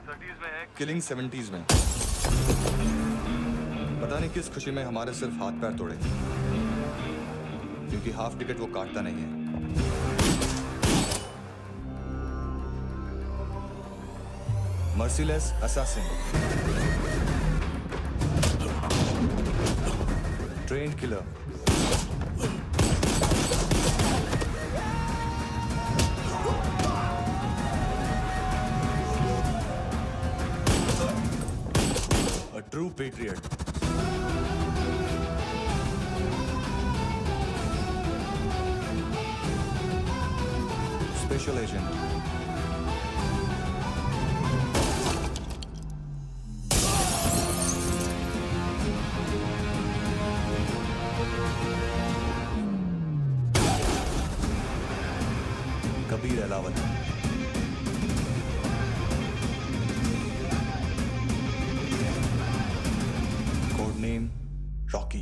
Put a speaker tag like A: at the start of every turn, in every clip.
A: 30s में है,
B: killing 70s में। पता नहीं किस खुशी में हमारे सिर्फ हाथ पैर तोड़े, क्योंकि हाफ टिकट वो काटता नहीं है। Merciless assassin, trained killer, a true patriot. Special agent. Kabir Alawat. Code name Rocky.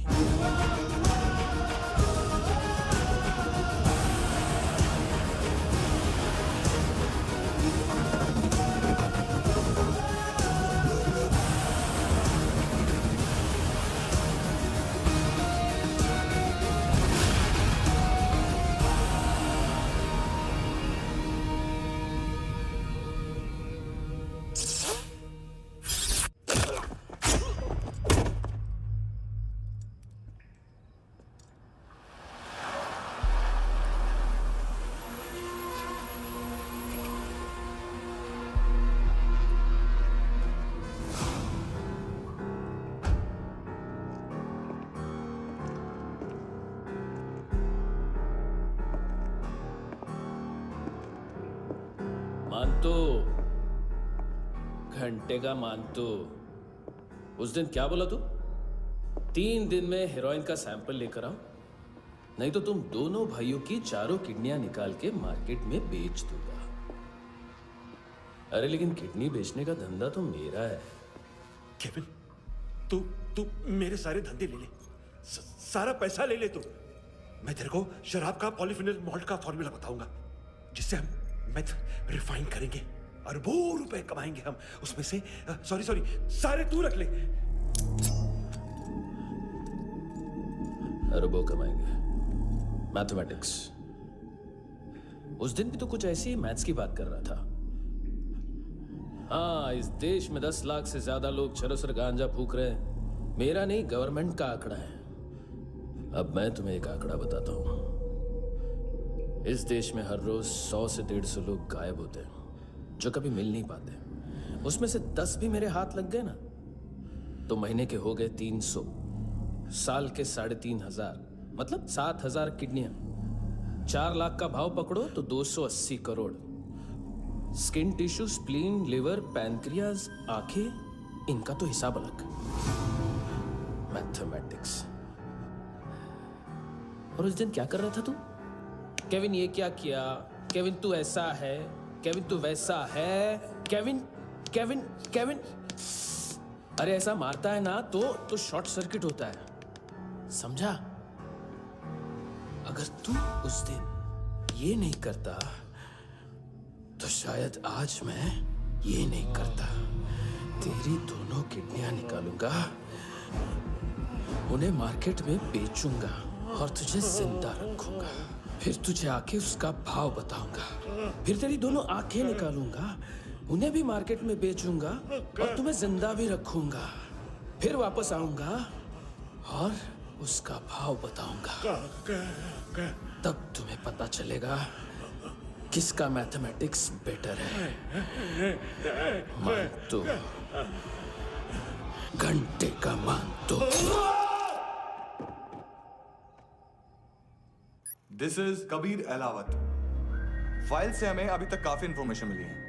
C: मानतो, घंटे का मानतो। उस दिन क्या बोला तू? 3 दिन में हेरोइन का सैंपल लेकर आओ, नहीं तो तुम दोनों भाइयों की चारों किडनियां निकाल के मार्केट में बेच दूंगा। अरे लेकिन किडनी बेचने का धंधा तो मेरा है।
D: केविन, तू मेरे सारे धंधे ले ले, सारा पैसा ले ले तू। मैं तेरे को शराब का पॉलीफिनल मॉल्ट का फॉर्मूला बताऊंगा, जिससे हम मेथ रिफाइन करेंगे, अरबों रुपए कमाएंगे हम उसमें से। सॉरी सारे तू रख ले।
C: अरबों कमाएंगे, मैथमेटिक्स। उस दिन भी तो कुछ ऐसी ही मैथ्स की बात कर रहा था। हाँ, इस देश में 10 लाख से ज्यादा लोग चरस और गांजा फूक रहे हैं। मेरा नहीं, गवर्नमेंट का आंकड़ा है। अब मैं तुम्हें एक आंकड़ा बताता हूं। इस देश में हर रोज 100 से 150 लोग गायब होते हैं, जो कभी मिल नहीं पाते। उसमें से 10 भी मेरे हाथ लग गए ना, तो महीने के हो गए 300, साल के 3,500, मतलब 7,000 किडनियां। 4 लाख का भाव पकड़ो तो 280 crore. Skin tissue, spleen, liver, pancreas, आंखें, इनका तो हिसाब अलग। मैथमेटिक्स। और उस दिन क्या कर रहा था तू? केविन ये क्या किया, केविन तू ऐसा है, केविन तू वैसा है, केविन केविन केविन। अरे ऐसा मारता है ना तो शॉर्ट सर्किट होता है, समझा? अगर तू उस दिन ये नहीं करता तो शायद आज मैं ये नहीं करता। तेरी दोनों किडनियां निकालूंगा, उन्हें मार्केट में बेचूंगा और तुझे जिंदा रखूंगा। फिर तुझे आके उसका भाव बताऊंगा। फिर तेरी दोनों आंखें निकालूंगा, उन्हें भी मार्केट में बेचूंगा और तुम्हें जिंदा भी रखूंगा। फिर वापस आऊंगा और उसका भाव बताऊंगा। तब तुम्हें पता चलेगा किसका मैथमेटिक्स बेटर है। मानतो, घंटे का मानतो।
B: This is Kabir Ahlawat. File से हमें अभी तक काफी इंफॉर्मेशन मिली है।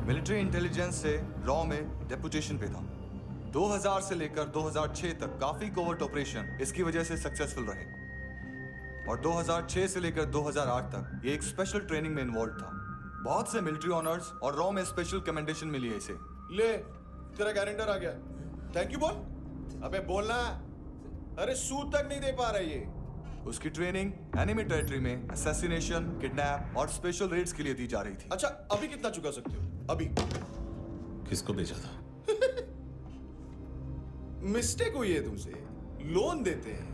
B: मिलिट्री इंटेलिजेंस से रॉ में डेपुटेशन पे था। 2000 से लेकर 2006 तक काफी कोवर्ट ऑपरेशन इसकी वजह से सक्सेसफुल रहे, और 2006 से लेकर 2008 तक ये एक स्पेशल ट्रेनिंग में इन्वॉल्व था। बहुत से मिलिट्री ऑनर्स और रॉ में स्पेशल कमेंडेशन मिली है इसे।
E: ले, तेरा गारंटर आ गया। थैंक यू बोल।
A: अबे बोलना। अरे सूद तक नहीं दे पा रहा ये।
B: उसकी ट्रेनिंग एनिमी टेरिटरी में असैसिनेशन, किडनैप और स्पेशल रेड्स के लिए दी जा रही थी।
A: अच्छा अभी कितना चुका सकते हो? अभी
E: किसको भेजा था?
A: मिस्टेक हुई है तुमसे। लोन देते हैं,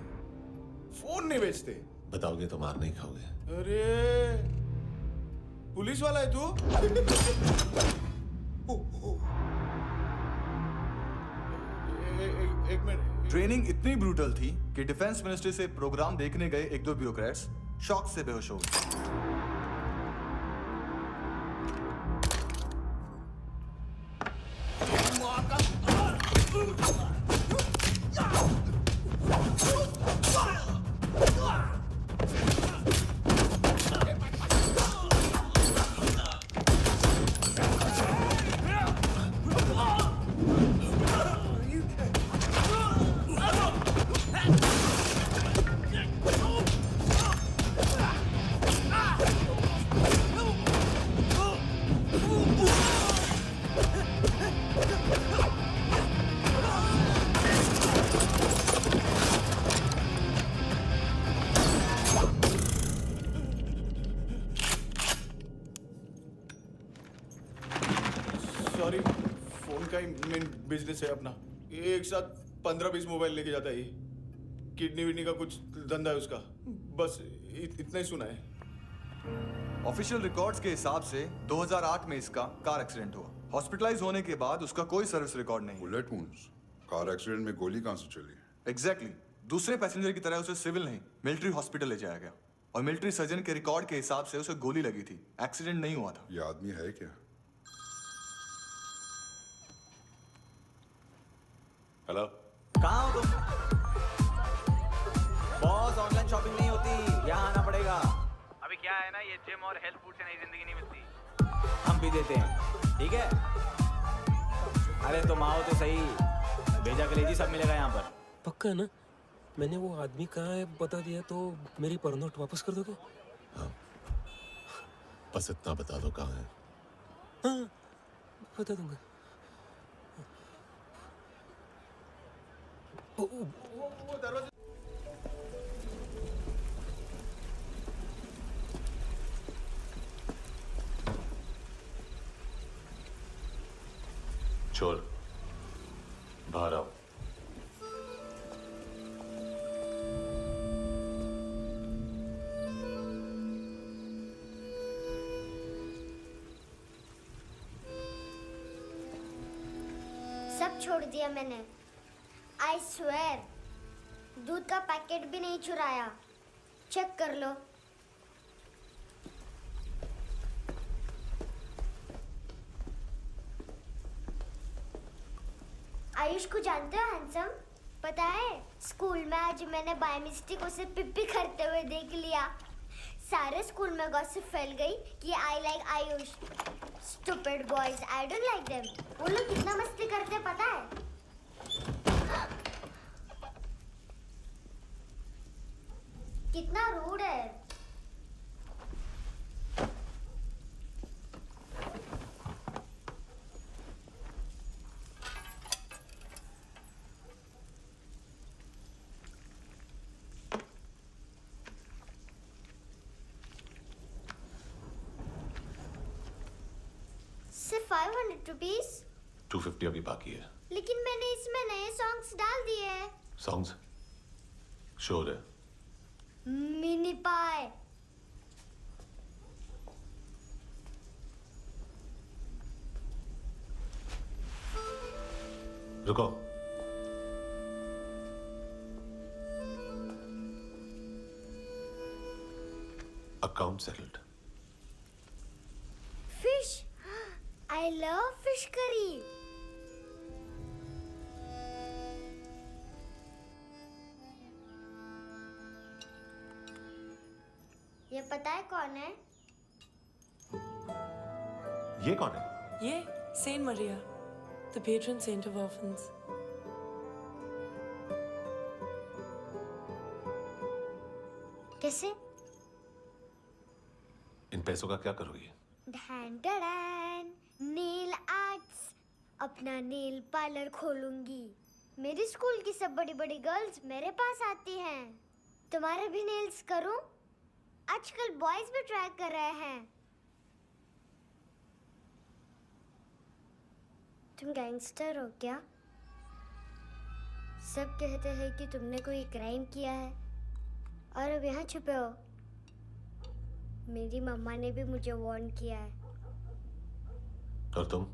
A: फोन नहीं बेचते।
E: बताओगे तो मार नहीं खाओगे।
A: अरे पुलिस वाला है तू? एक मिनट।
B: ट्रेनिंग इतनी ब्रूटल थी कि डिफेंस मिनिस्ट्री से प्रोग्राम देखने गए एक दो ब्यूरोक्रेट्स शॉक से बेहोश हो गए।
A: सॉरी, फोन का ही मेन बिजनेस है अपना। एक साथ 15-20 मोबाइल लेके जाता है ये। किडनी विडनी का कुछ धंधा है उसका। बस इतना ही सुना है।
B: ऑफिशियल रिकॉर्ड्स के हिसाब से 2008 में इसका कार एक्सीडेंट हुआ। हॉस्पिटलाइज होने के बाद उसका कोई सर्विस रिकॉर्ड नहीं।
F: Bullet wounds. कार एक्सीडेंट में गोली कहां से चली?
B: एग्जैक्टली दूसरे पैसेंजर की तरह उसे सिविल नहीं मिलिट्री हॉस्पिटल ले जाया गया और मिलिट्री सर्जन के रिकॉर्ड के हिसाब से उसे गोली लगी थी। एक्सीडेंट नहीं हुआ था।
F: ये आदमी है क्या?
E: हेलो,
G: कहाँ हो तुम? बॉस, ऑनलाइन शॉपिंग नहीं होती, यहाँ आना पड़ेगा।
H: अभी क्या है ना, ये जिम और हेल्थ फूड से नई जिंदगी नहीं मिलती।
G: हम भी देते हैं, ठीक है? अरे तुम आओ तो सही, भेजा कलेजी सब मिलेगा यहाँ पर।
I: पक्का ना? मैंने वो आदमी कहाँ है बता दिया तो मेरी पर नोट वापस कर दोगे?
E: हाँ, बस इतना बता दो कहाँ है।
I: हाँ, बता दूंगा।
E: छोड़, बाहर आओ।
J: सब छोड़ दिया मैंने। आई स्वेयर, दूध का पैकेट भी नहीं चुराया। चेक कर लो। आयुष को जानते हो हैंडसम? पता है, स्कूल में आज मैंने बाय मिस्टेक उसे पिप्पी करते हुए देख लिया। सारे स्कूल में गॉसिप फैल गई कि I like Ayush. Stupid boys, I don't like them. वो लोग कितना मस्ती करते पता है? कितना रूड है। सिर्फ 500 रुपीस?
E: 250 अभी बाकी है।
J: लेकिन मैंने इसमें नए सॉन्ग्स डाल दिए हैं।
E: सॉन्ग्स? श्योर है?
J: मिनी पाए।
E: रुको, account settled.
J: Fish, I love fish curry. ये पता है कौन है?
E: ये कौन है?
K: ये Saint Maria, the patron saint of orphans.
J: कैसे?
E: इन पैसों का क्या करोगी?
J: ढैन ढैन, नेल आर्ट्स। अपना नेल पार्लर खोलूंगी। मेरी स्कूल की सब बड़ी बड़ी गर्ल्स मेरे पास आती हैं। तुम्हारे भी नेल्स करूं? आजकल बॉयज भी ट्राई कर रहे हैं। तुम गैंगस्टर हो क्या? सब कहते हैं कि तुमने कोई क्राइम किया है और अब यहाँ छुपे हो। मेरी मम्मा ने भी मुझे वार्न किया है।
E: और तुम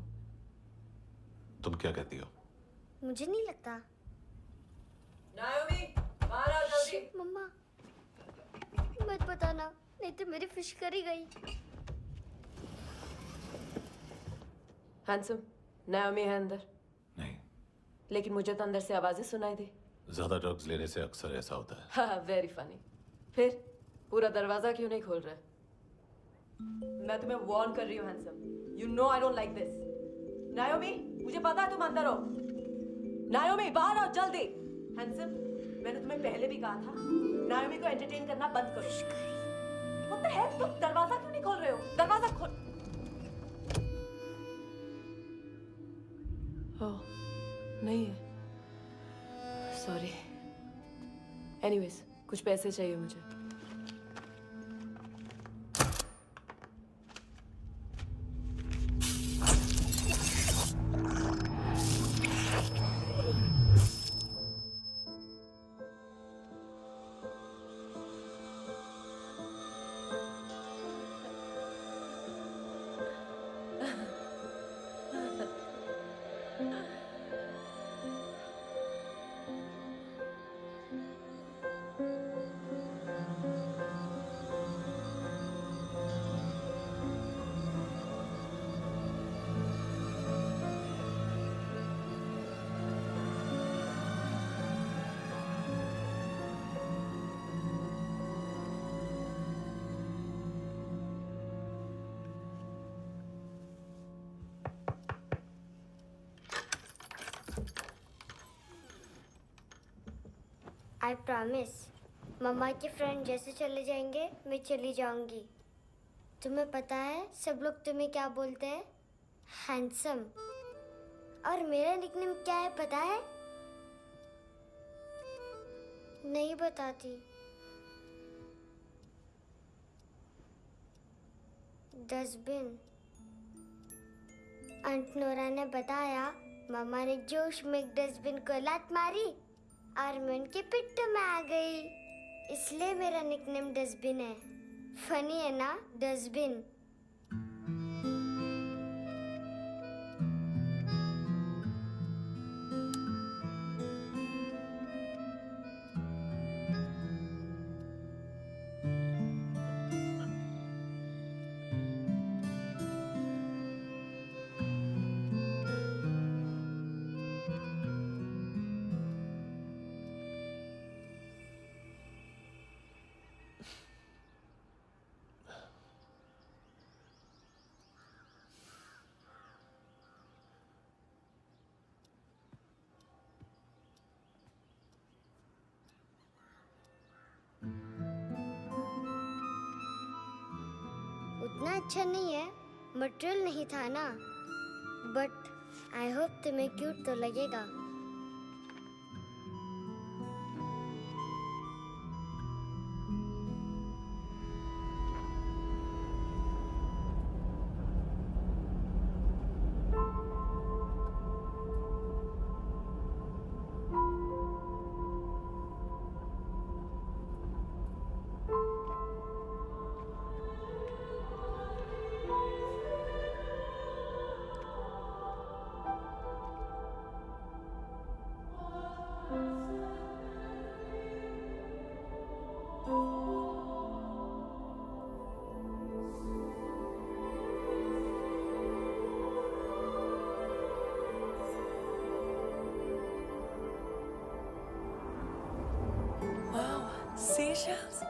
E: क्या कहती हो?
J: मुझे नहीं लगता।
K: नायोमी, बाहर आओ जल्दी।
J: मम्मा मत बताना, नहीं तो मेरी फिश करी गई।
K: हैंडसम, नायोमी है अंदर।
E: नहीं।
K: लेकिन मुझे तो अंदर से आवाजें सुनाई दी।
E: ज्यादा ड्रग्स लेने से अक्सर ऐसा होता है।
K: हाँ, वेरी फनी। फिर पूरा दरवाजा क्यों नहीं खोल रहे? मैं तुम्हें वार्न कर रही हूँ handsome. You know I don't like this. नायोमी, मुझे पता है तुम अंदर हो। नायोमी, बाहर आओ जल्दी। हैंडसम, मैंने तुम्हें पहले भी कहा था नायोमी को एंटरटेन करना बंद करो। What the heck? तुम दरवाजा क्यों नहीं खोल रहे हो? दरवाजा खोल। ओह, नहीं है। सॉरी। एनीवेज, कुछ पैसे चाहिए मुझे।
J: आई प्रॉमिस, मम्मा के फ्रेंड जैसे चले जाएंगे मैं चली जाऊंगी। तुम्हें पता है सब लोग तुम्हें क्या बोलते हैं? हैंडसम। और मेरा निकनेम क्या है पता है? नहीं बताती। डस्टबिन। आंट नोरा ने बताया मम्मा ने जोश में डस्टबिन को लात मारी और मैं उनके पिट्ठू में आ गई, इसलिए मेरा निकनेम डस्टबिन है। फनी है ना डस्टबिन? उतना अच्छा नहीं है, मटेरियल नहीं था ना, बट आई होप तुम्हें क्यूट तो लगेगा।
K: Wow, seashells.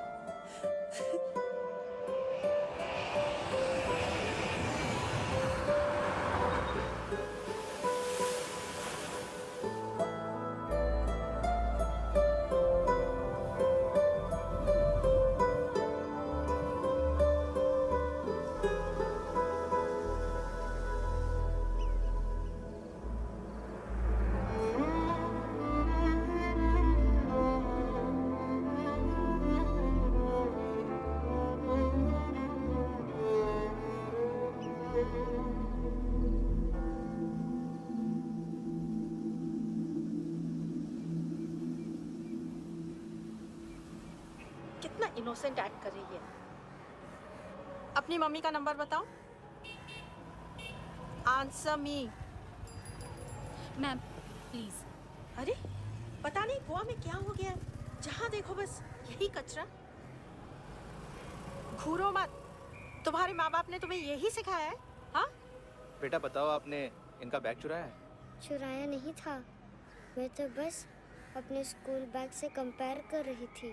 L: कितना इनोसेंट एक्ट कर रही है। अपनी मम्मी का नंबर बताओ। Answer me.
M: Ma'am please.
L: अरे पता नहीं गोवा में क्या हो गया है, जहाँ देखो बस यही कचरा। घूरो मत, तुम्हारे माँ बाप ने तुम्हें यही सिखाया है? हाँ
G: बेटा बताओ, आपने इनका बैग चुराया है?
J: चुराया नहीं था, मैं तो बस अपने स्कूल बैग से कंपेयर कर रही थी।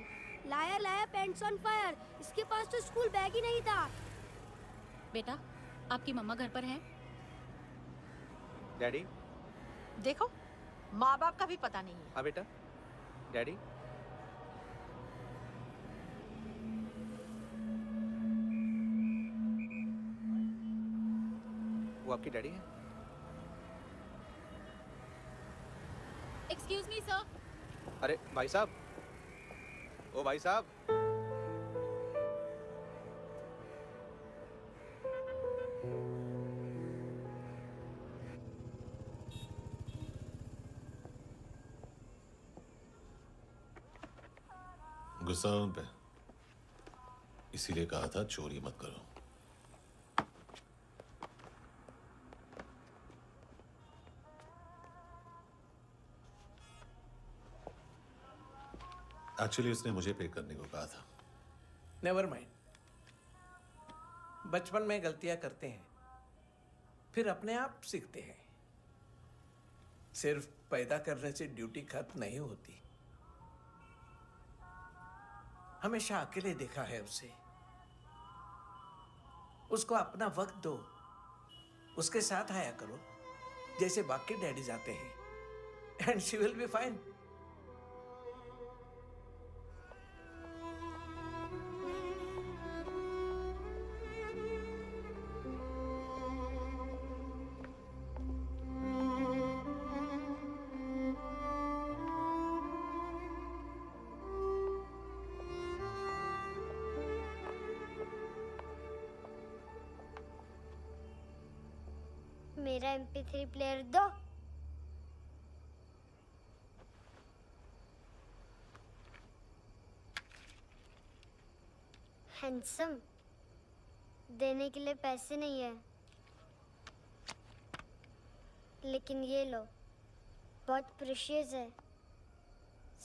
M: लाया लाया पैंट्स ऑन फायर, इसके पास तो स्कूल बैग ही नहीं था। बेटा आपकी मम्मा घर पर हैं?
G: डैडी?
L: देखो माँ बाप का भी पता नहीं है।
G: हाँ बेटा। डैडी? वो आपकी डैडी है?
M: Excuse me sir.
G: अरे भाई साहब, ओ भाई साहब।
E: गुस्सा है उन पे, इसीलिए कहा था चोरी मत करो। एक्चुअली उसने मुझे पे करने को कहा था।
N: नेवर माइंड, बचपन में गलतियां करते हैं, फिर अपने आप सीखते हैं। सिर्फ पैदा करने से ड्यूटी खत्म नहीं होती। हमेशा अकेले देखा है उसे। उसको अपना वक्त दो, उसके साथ आया करो जैसे बाकी डैडीज आते हैं, and she will be fine.
J: मेरा MP3 प्लेयर दो। हैंडसम, देने के लिए पैसे नहीं है, लेकिन ये लो, बहुत प्रेशियस है,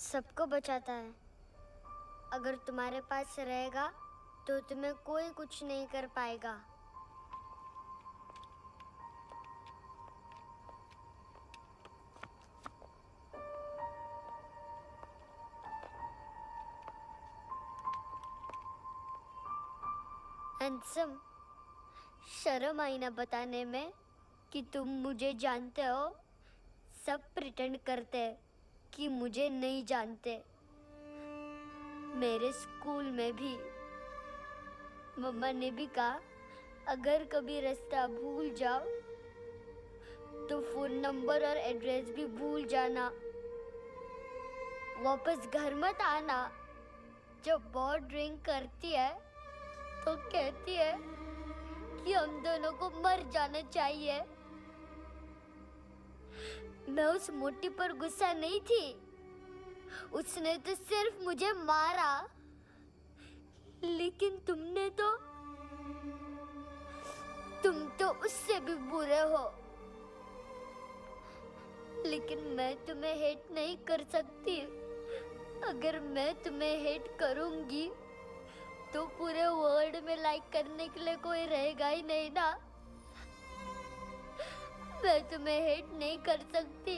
J: सबको बचाता है। अगर तुम्हारे पास रहेगा तो तुम्हें कोई कुछ नहीं कर पाएगा। हैंडसम, शर्म आई ना बताने में कि तुम मुझे जानते हो। सब प्रिटेंड करते हैं कि मुझे नहीं जानते। मेरे स्कूल में भी मम्मा ने भी कहा, अगर कभी रास्ता भूल जाओ तो फोन नंबर और एड्रेस भी भूल जाना, वापस घर मत आना। जब बहुत ड्रिंक करती है तो कहती है कि हम दोनों को मर जाना चाहिए। मैं उस मोटी पर गुस्सा नहीं थी, उसने तो सिर्फ मुझे मारा, लेकिन तुम तो उससे भी बुरे हो। लेकिन मैं तुम्हें हेट नहीं कर सकती। अगर मैं तुम्हें हेट करूंगी तो पूरे वर्ल्ड में लाइक करने के लिए कोई रहेगा ही नहीं ना। मैं तुम्हें हेट नहीं कर सकती।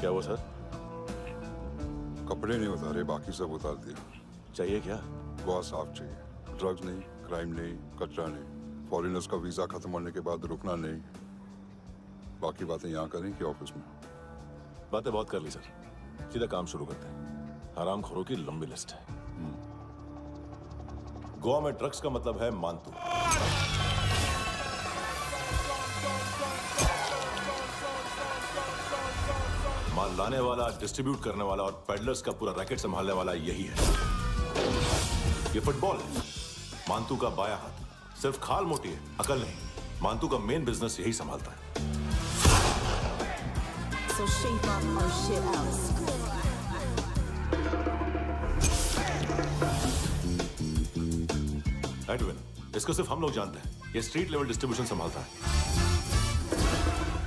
E: क्या वो सर?
F: कपड़े नहीं उतारे, बाकी सब उतार दिया।
E: चाहिए क्या?
F: बहुत साफ चाहिए। ड्रग्स नहीं, क्राइम नहीं, कचरा नहीं। फॉरेनर्स का वीजा खत्म होने के बाद रुकना नहीं। बाकी बातें यहाँ करें कि ऑफिस में?
E: बातें बहुत कर ली सर, सीधा काम शुरू करते हैं। हरामखोरों की लंबी लिस्ट है। गोवा में ड्रग्स का मतलब है मानतू। माल लाने वाला, डिस्ट्रीब्यूट करने वाला और पेडलर्स का पूरा रैकेट संभालने वाला यही है। ये फुटबॉल है, मानतू का बायां हाथ। सिर्फ खाल मोटी है, अकल नहीं। मानतू का मेन बिजनेस यही संभालता है।
O: So shape up our shit out.
E: Edwin, इसको सिर्फ हम लोग जानते हैं। ये स्ट्रीट लेवल डिस्ट्रीब्यूशन संभालता है,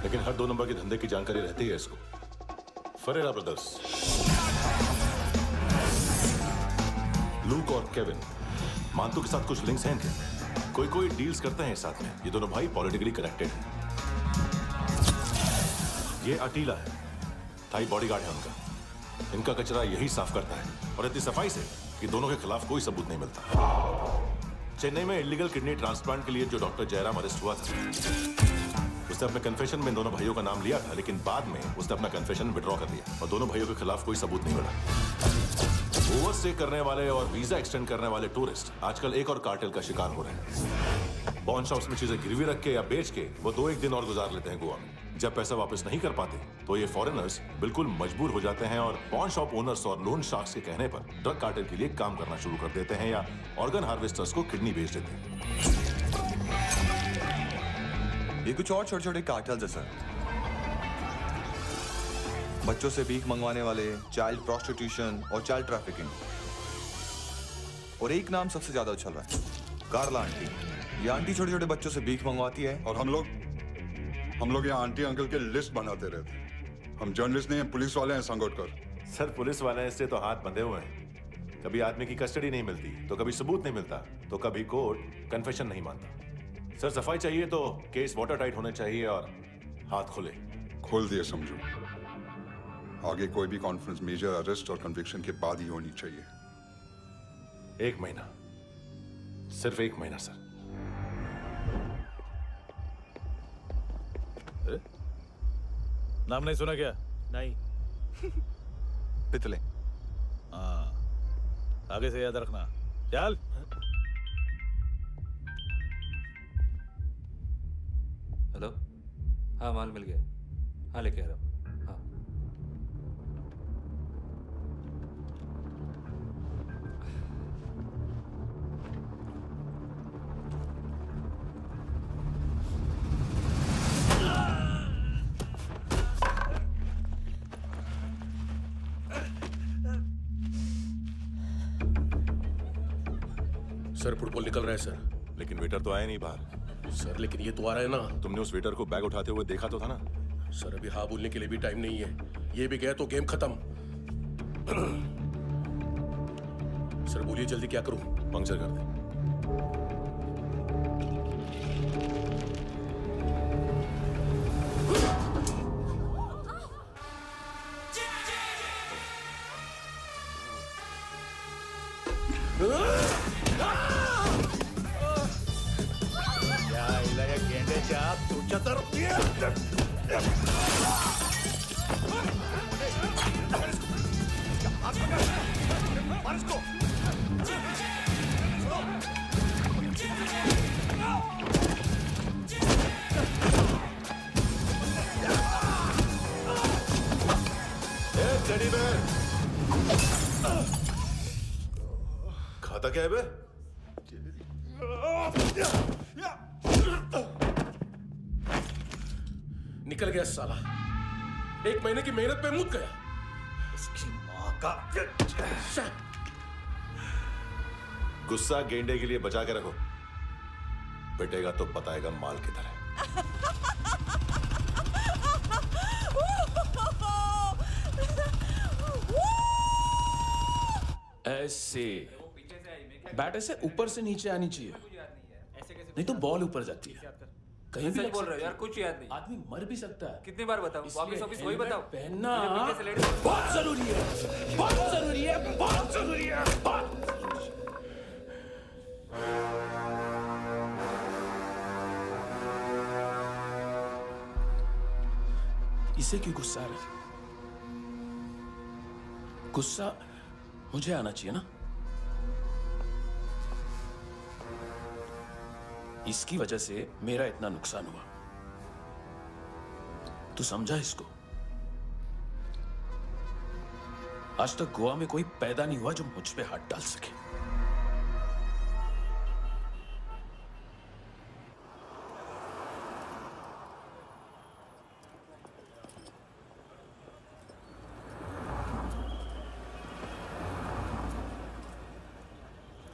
E: लेकिन हर 2 नंबर के धंधे की जानकारी रहती है इसको। फरेरा ब्रदर्स, लूक और केविन, मानतू के साथ कुछ लिंक्स हैं इनके। कोई डील्स करते हैं साथ में। ये दोनों भाई पॉलिटिकली कनेक्टेड हैं। ये अटीला है, थाई बॉडीगार्ड है उनका। इनका कचरा यही साफ करता है, और इतनी सफाई से कि दोनों के खिलाफ कोई सबूत नहीं मिलता। चेन्नई में इलीगल किडनी ट्रांसप्लांट के लिए जो डॉक्टर जयराम अरेस्ट हुआ था, उसने अपने कन्फेशन में दोनों भाइयों का नाम लिया था, लेकिन बाद में उसने अपना कन्फेशन विड्रॉ कर दिया और दोनों भाइयों के खिलाफ कोई सबूत नहीं मिला। ओवरस्टे करने वाले और वीजा एक्सटेंड करने वाले टूरिस्ट आजकल एक और कार्टेल का शिकार हो रहे हैं। पॉन शॉप्स में चीजें गिरवी रख के या बेच के वो 2-1 दिन और गुजार लेते हैं गोवा में। जब पैसा वापस नहीं कर पाते तो ये फॉरेनर्स बिल्कुल मजबूर हो जाते हैं और पॉन शॉप ओनर्स और लोन शार्क्स के कहने पर ड्रग कार्टेल के लिए काम करना शुरू कर देते हैं या ऑर्गन हार्वेस्टर्स को किडनी बेच देते हैं।
B: ये कुछ और छोटे छोटे कार्टेल्स है सर। बच्चों से भीख मंगवाने वाले, चाइल्ड प्रोस्टिट्यूशन और चाइल्ड ट्रैफिकिंग। और एक नाम सबसे ज्यादा उछल रहा है, कार्ला आंटी। ये आंटी छोटे छोटे बच्चों से भीख मंगवाती है।
F: और हम लोग यहाँ आंटी अंकल के लिस्ट बनाते रहते हैं। हम जर्नलिस्ट नहीं हैं, पुलिस वाले हैं संगोटकर।
E: सर पुलिस वाले हैं, इससे तो हाथ बंधे हुए हैं। कभी आदमी की कस्टडी नहीं मिलती तो कभी सबूत नहीं मिलता तो कभी कोर्ट कन्फेशन नहीं मानता। सर सफाई चाहिए तो केस वाटर टाइट होने चाहिए और हाथ खुले।
F: खोल दिए समझो। आगे कोई भी कॉन्फ्रेंस मेजर अरेस्ट और कन्विक्शन के बाद ही होनी चाहिए।
E: 1 महीना, सिर्फ 1 महीना सर।
P: नाम नहीं सुना क्या?
I: नहीं।
B: पितले।
P: हाँ, आगे से याद रखना। चल।
Q: हेलो, हाँ माल मिल गया। हाँ लेके आ रहा हूँ। हाँ
I: सर फुटबॉल निकल रहा है सर।
E: लेकिन वेटर तो आया नहीं बाहर।
I: सर लेकिन ये तो आ रहा है ना।
E: तुमने उस वेटर को बैग उठाते हुए देखा तो था ना?
I: सर अभी हाँ बोलने के लिए भी टाइम नहीं है। ये भी गया तो गेम खत्म। सर बोलिए जल्दी क्या करूं?
E: पंक्चर कर दे। खाता क्या है बे?
I: निकल गया साला। 1 महीने की मेहनत पे मुक गया।
P: इसकी माँ का।
E: गुस्सा गेंडे के लिए बचा के रखो, पिटेगा तो बताएगा माल की तरह।
C: ऐसे बैट ऐसे ऊपर से नीचे आनी चाहिए, नहीं तो बॉल ऊपर जाती है। कहीं भी
Q: सच
C: लग
Q: बोल रहे हो
C: सकती
Q: यार,
C: है।
Q: कुछ याद नहीं।
C: आदमी मर भी सकता है।
Q: कितनी बार बताऊं?
C: इसलिए
Q: वापस ऑफिस वही
C: हेलमेट
Q: बताओ।
C: पहनना
Q: मुझे पीछे से लेडी
C: बहुत जरूरी है, बहुत जरूरी है, बहुत जरूरी है, बहुत जरूरी है। इसे क्यों गुस्सा आ रहा है? गुस्सा मुझे आना चाहिए ना। इसकी वजह से मेरा इतना नुकसान हुआ। तू समझा इसको? आज तक गोवा में कोई पैदा नहीं हुआ जो मुझ पे हाथ डाल सके।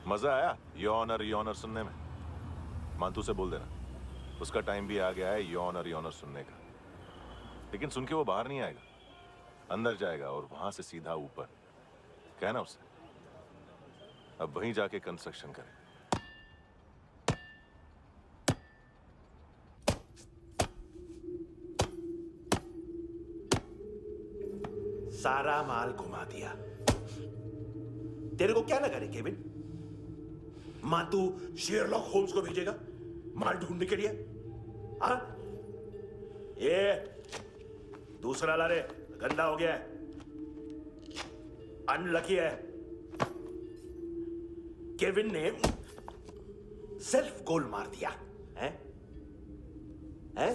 E: मजा आया योनर सुनने में? मांतू से बोल देना, उसका टाइम भी आ गया है योनर सुनने का। लेकिन सुन के वो बाहर नहीं आएगा, अंदर जाएगा और वहां से सीधा ऊपर। कहना उससे अब वहीं जाके कंस्ट्रक्शन करे।
D: सारा माल घुमा दिया। तेरे को क्या लगा रे केविन? मातू शेरलॉक होम्स को भेजेगा माल ढूंढने के लिए? हाँ? ये दूसरा ला रे, गंदा हो गया है, अनलकी है। केविन ने सेल्फ गोल मार दिया है? हैं?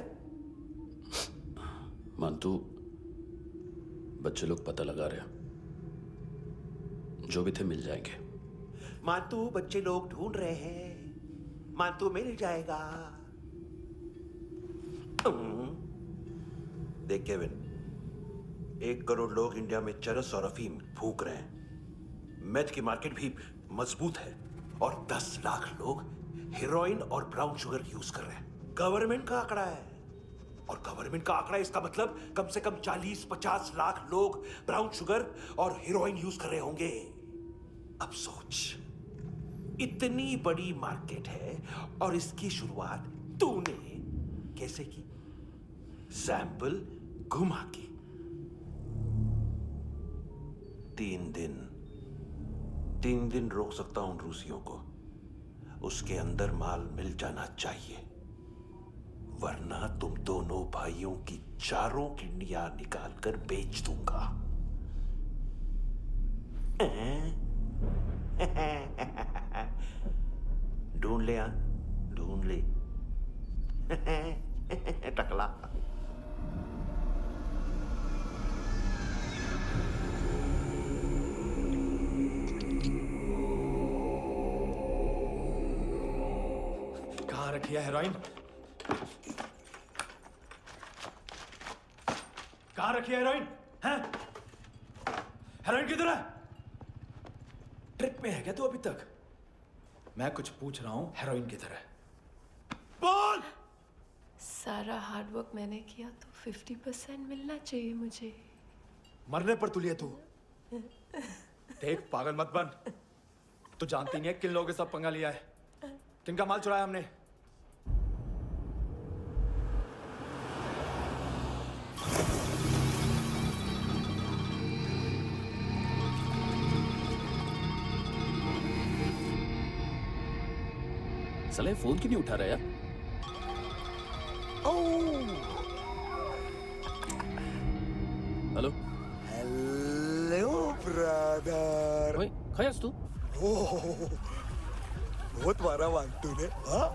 C: मानतू, बच्चे लोग पता लगा रहे हैं, जो भी थे मिल जाएंगे।
D: मातू बच्चे लोग ढूंढ रहे हैं, मातू मिल जाएगा। देख केविन, 1 करोड़ लोग इंडिया में चरस और अफीम फूक रहे हैं। मेथ की मार्केट भी मजबूत है और 10 लाख लोग हेरोइन और ब्राउन शुगर यूज कर रहे हैं। गवर्नमेंट का आंकड़ा है, और गवर्नमेंट का आंकड़ा इसका मतलब कम से कम 40-50 लाख लोग ब्राउन शुगर और हेरोइन यूज कर रहे होंगे। अब सोच, इतनी बड़ी मार्केट है और इसकी शुरुआत तूने कैसे की? सैंपल घुमा के। 3 दिन रोक सकता हूं रूसियों को, उसके अंदर माल मिल जाना चाहिए, वरना तुम दोनों भाइयों की 4 किडनियां निकाल कर बेच दूंगा। ढूंढ ले, ढूंढ ले टकला।
A: कहाँ रखी है हेरोइन? कहाँ रखी है हेरोइन? हैं? हेरोइन किधर है? ट्रिप में है क्या तू अभी तक? मैं कुछ पूछ रहा हूँ, हेरोइन किधर है? बोल!
K: सारा हार्ड वर्क मैंने किया तो 50% मिलना चाहिए मुझे।
A: मरने पर तुलिए तू। देख, पागल मत बन। तू जानती नहीं है किन लोगों के साथ पंगा लिया है, किनका माल चुराया हमने।
C: साले फोन क्यों नहीं उठा रहा यार? Hello
R: hello brother.
C: ओए, खयास तू?
R: बहुत मारा मानतू ने। हाँ?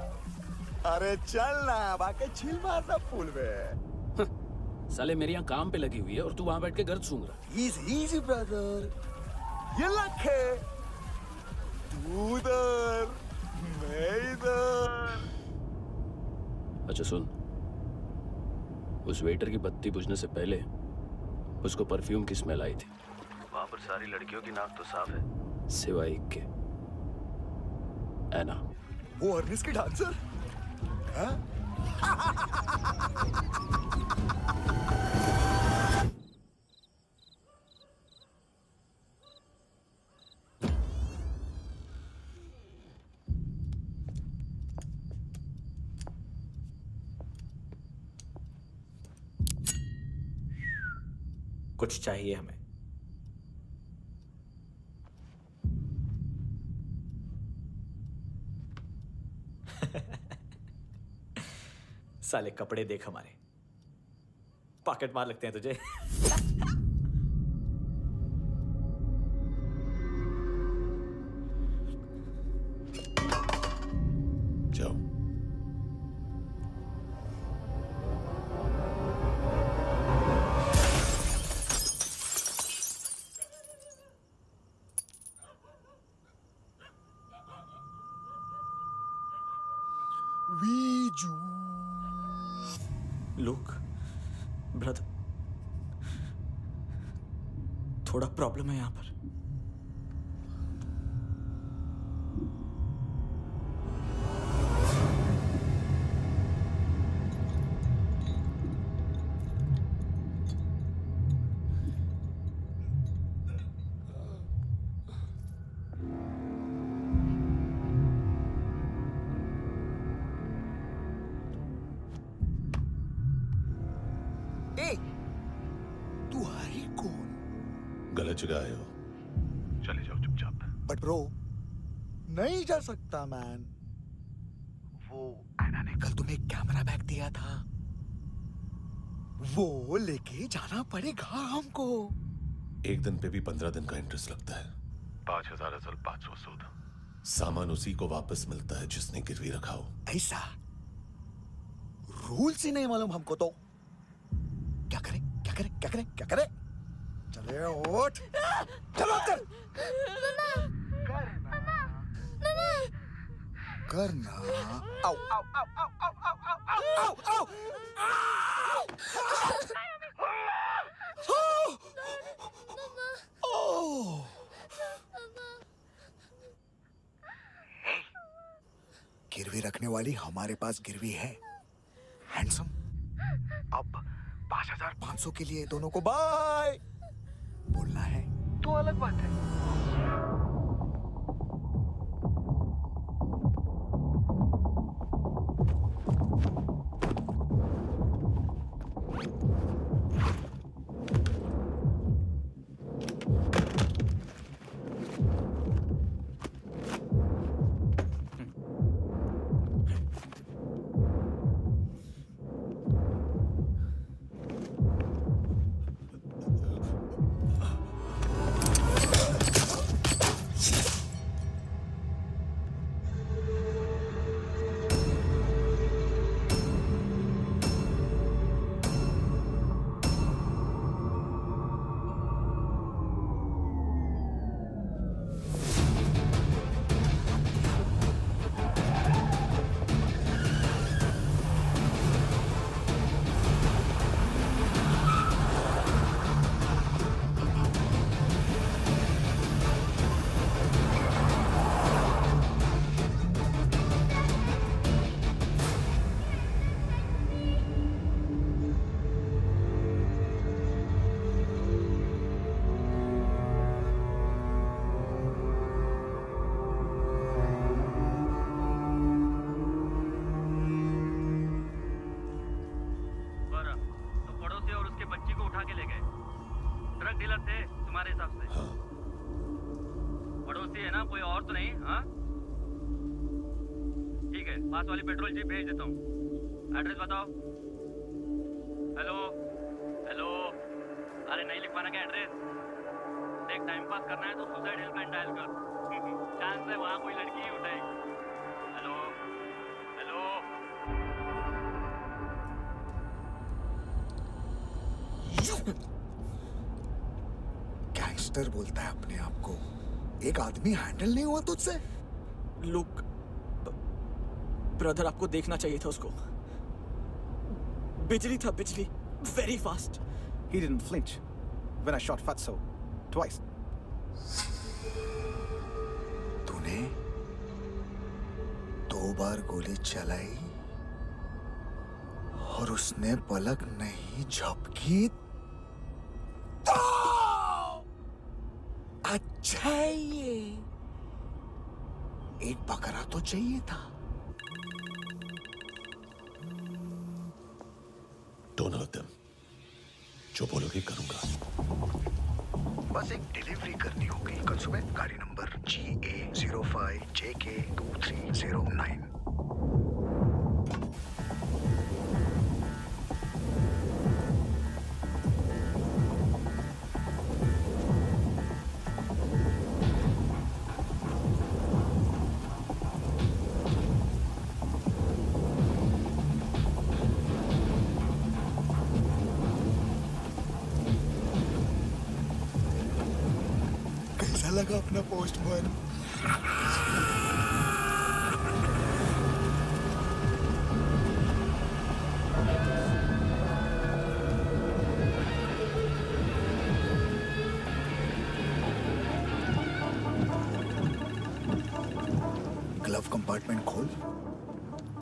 R: अरे चल ना, बाकी छील मारना पूल में।
C: साले मेरी यहाँ काम पे लगी हुई है और तू वहां बैठ के गर्द सूंघ रहा।
R: इजी ब्रदर, ये लक है। तू उधर, मैं इधर।
C: अच्छा सुन, उस वेटर की बत्ती बुझने से पहले उसको परफ्यूम की स्मेल आई थी। वहां पर सारी लड़कियों की नाक तो साफ है, सिवाय एक के, एना।
R: वो अर्निस की डांसर? हाँ?
G: कुछ चाहिए हमें। साले कपड़े देख हमारे, पॉकेट मार लगते हैं तुझे।
E: जाओ।
R: वीजू
G: लुक ब्रदर, थोड़ा प्रॉब्लम है यहाँ पर।
R: तू है कौन?
E: गलत जगह आए हो, चले जाओ चुपचाप।
R: बट ब्रो, नहीं जा सकता मैन। वो एना ने कल तुम्हें कैमरा बैग दिया था, वो लेके जाना पड़ेगा हमको।
E: एक दिन पे भी 15 दिन का इंटरेस्ट लगता है। 5,000 असल 500 सूद। सामान उसी को वापस मिलता है जिसने गिरवी रखा हो।
R: ऐसा रूल्स ही नहीं मालूम हमको तो। क्या करें क्या करें क्या करें क्या करें? चले उठ, चलो कर करना। आओ आओ आओ आओ आओ आओ आओ आओ आओ। गिरवी रखने वाली हमारे पास गिरवी है। हैंडसम, अब 5,500 के लिए दोनों को बाय बोलना है तो अलग बात है।
H: पास वाली पेट्रोल जीप भेज देता हूँ। एड्रेस बताओ। हेलो हेलो, अरे नहीं लिख पाना क्या एड्रेस? देख, टाइम पास करना है तो सुसाइड हेल्पलाइन डायल कर। चांस है वहाँ कोई लड़की ही उठाएगी। Hello hello.
R: गैंगस्टर बोलता है अपने आप को। एक आदमी हैंडल नहीं हुआ तुझसे?
G: लुक ब्रदर, आपको देखना चाहिए था उसको। बिजली था, बिजली, very fast.
S: He didn't flinch when I shot Fatso twice.
R: तूने 2 बार गोली चलाई और उसने पलक नहीं झपकी तो अच्छा है ये। एक बकरा तो चाहिए था।
E: Don't hurt them. जो बोलोगे करूंगा।
R: बस एक डिलीवरी करनी होगी कल सुबह। गाड़ी नंबर GA05JK2309। कैसा लगा अपना पोस्टमैन? ग्लव कंपार्टमेंट खोल,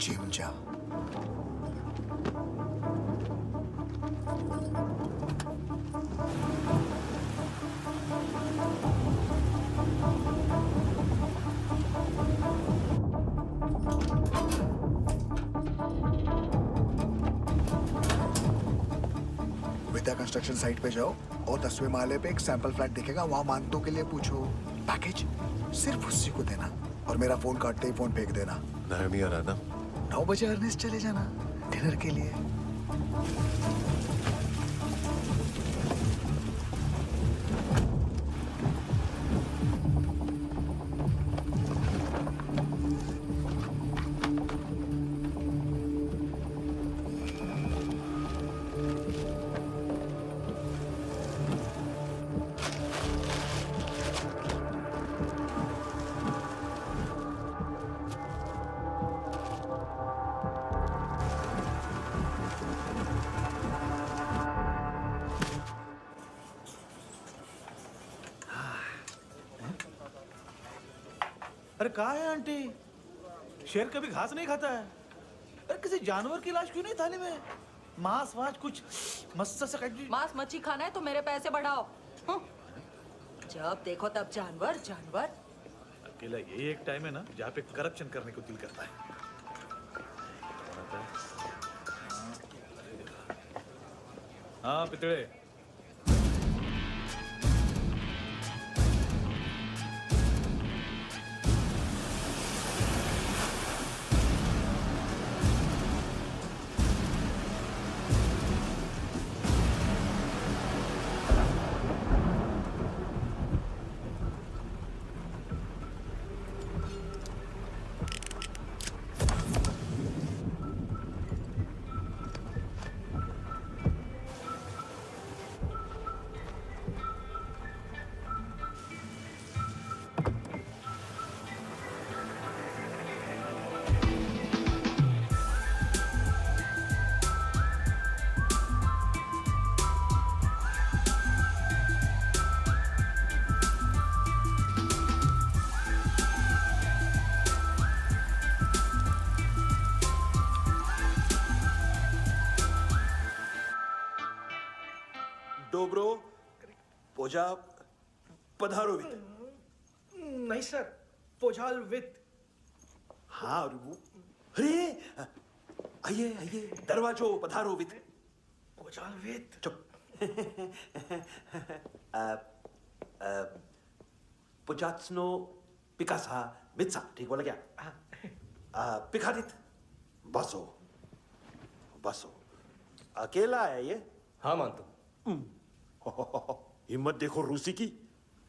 R: जिम जा। विद्या कंस्ट्रक्शन साइट पे जाओ और 10वें माले पे एक सैंपल फ्लैट दिखेगा, वहां मानतों के लिए पूछो। पैकेज सिर्फ उसी को देना और मेरा फोन काटते ही फोन फेंक देना।
E: नायमी आ रहा ना?
R: 9 बजे अर्नेस्ट चले जाना डिनर के लिए।
P: अरे कहाँ है आंटी? शेर कभी घास नहीं खाता है। अरे किसी जानवर की लाश क्यों नहीं थाली में? मांस वाच कुछ मस्त से
K: मांस मच्छी खाना है तो मेरे पैसे बढ़ाओ। जब देखो तब जानवर जानवर।
P: अकेला यही एक टाइम है ना जहाँ पे करप्शन करने को दिल करता है। हाँ पितड़े।
D: डोब्रो पोजा पधारोवित।
N: नहीं सर, पोजाल विथ।
D: हाँ अरे आइए आइए, दरवाजो पधारोवित।
N: पोजाल विथ।
D: चुप। पोजात्सनो पिकासा मित्सा, ठीक बोला क्या? पिकादित बसो बसो। अकेला है ये?
I: हाँ मानता हूँ।
D: हिम्मत देखो रूसी की।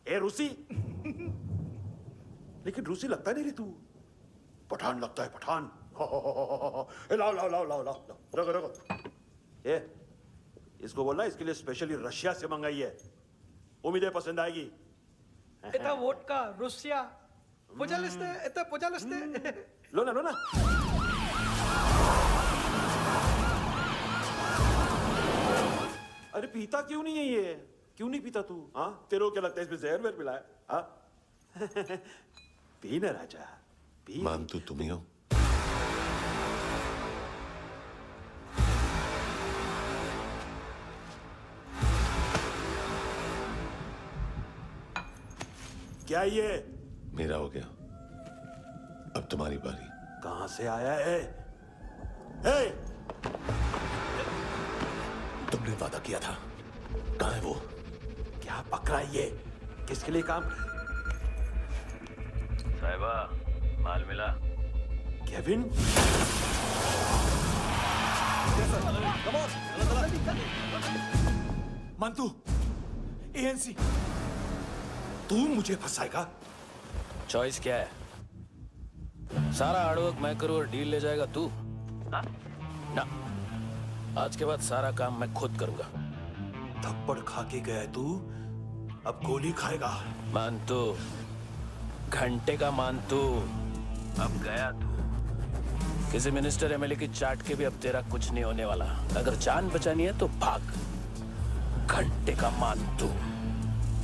D: ए रूसी। लेकिन रूसी लगता नहीं रे तू, पठान लगता है पठान। लाओ लाओ लाओ लाओ लाओ, रखो रखो। ये इसको बोलना इसके लिए स्पेशली रशिया से मंगाई है, उम्मीद है पसंद आएगी।
N: इतना वोडका रुसिया पोजालिस्ते, इतना पोजालिस्ते।
D: लो ना लो ना। अरे पीता क्यों नहीं है ये? क्यों नहीं पीता तू? हाँ तेरे को क्या लगता है इसमें जहर वहर मिला है? हाँ पी ना राजा पी।
E: मान तू तुम ही हो।
D: क्या ये?
E: मेरा हो गया, अब तुम्हारी बारी।
D: कहां से आया है? हे!
E: तुमने वादा किया था, कहां है वो?
D: क्या बकरा है ये? किसके लिए काम?
H: साहिबा माल मिला?
D: केविन? मंतू, एएनसी, तू मुझे फंसाएगा?
C: चॉइस क्या है? सारा हार्डवर्क मैं करूं और डील ले जाएगा तू? ना, आज के बाद सारा काम मैं खुद करूंगा।
D: थप्पड़ खा के गया तू, अब गोली खाएगा।
C: मानतू, घंटे का मानतू, अब गया तू। किसी मिनिस्टर एमएलए की चाट के भी अब तेरा कुछ नहीं होने वाला। अगर जान बचानी है तो भाग। घंटे का मानतू।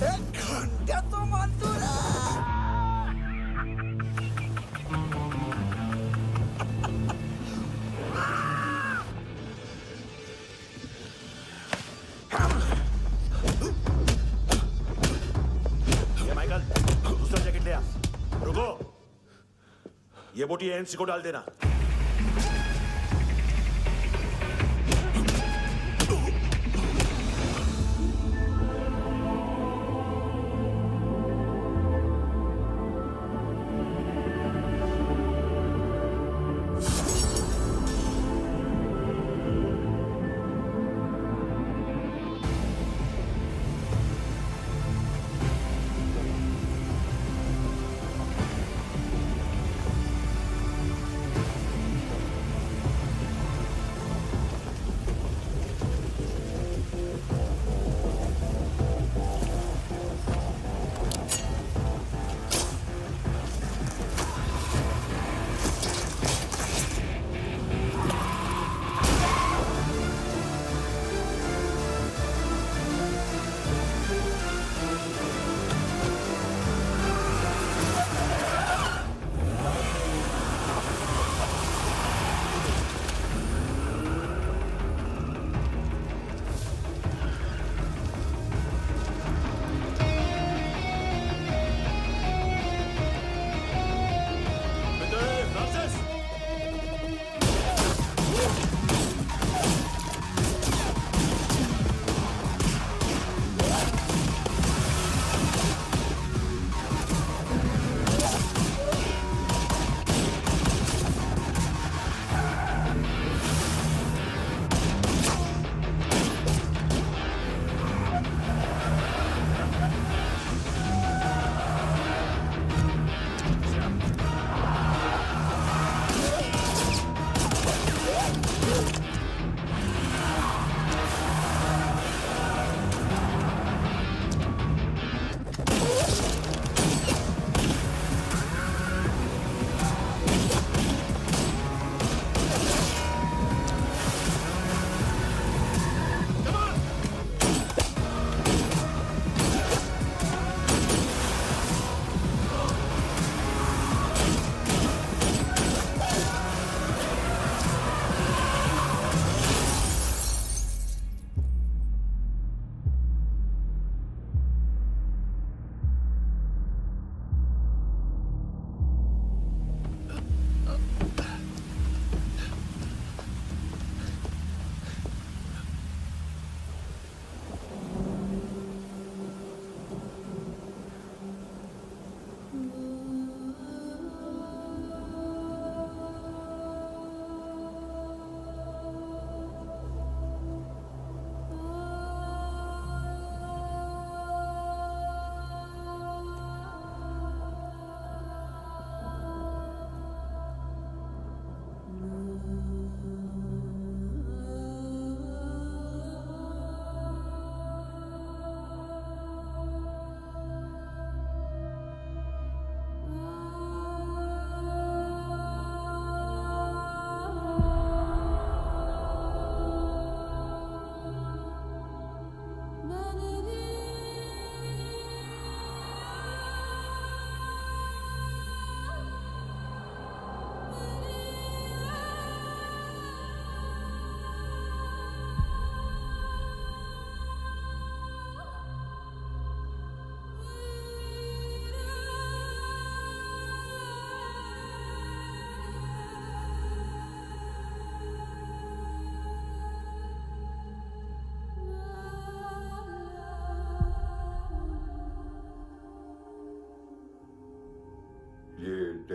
R: घंटे तो मानतू ना।
D: माइकल, दूसरा जैकेट ले आ। रुको, ये बोटी एएनसी को डाल देना।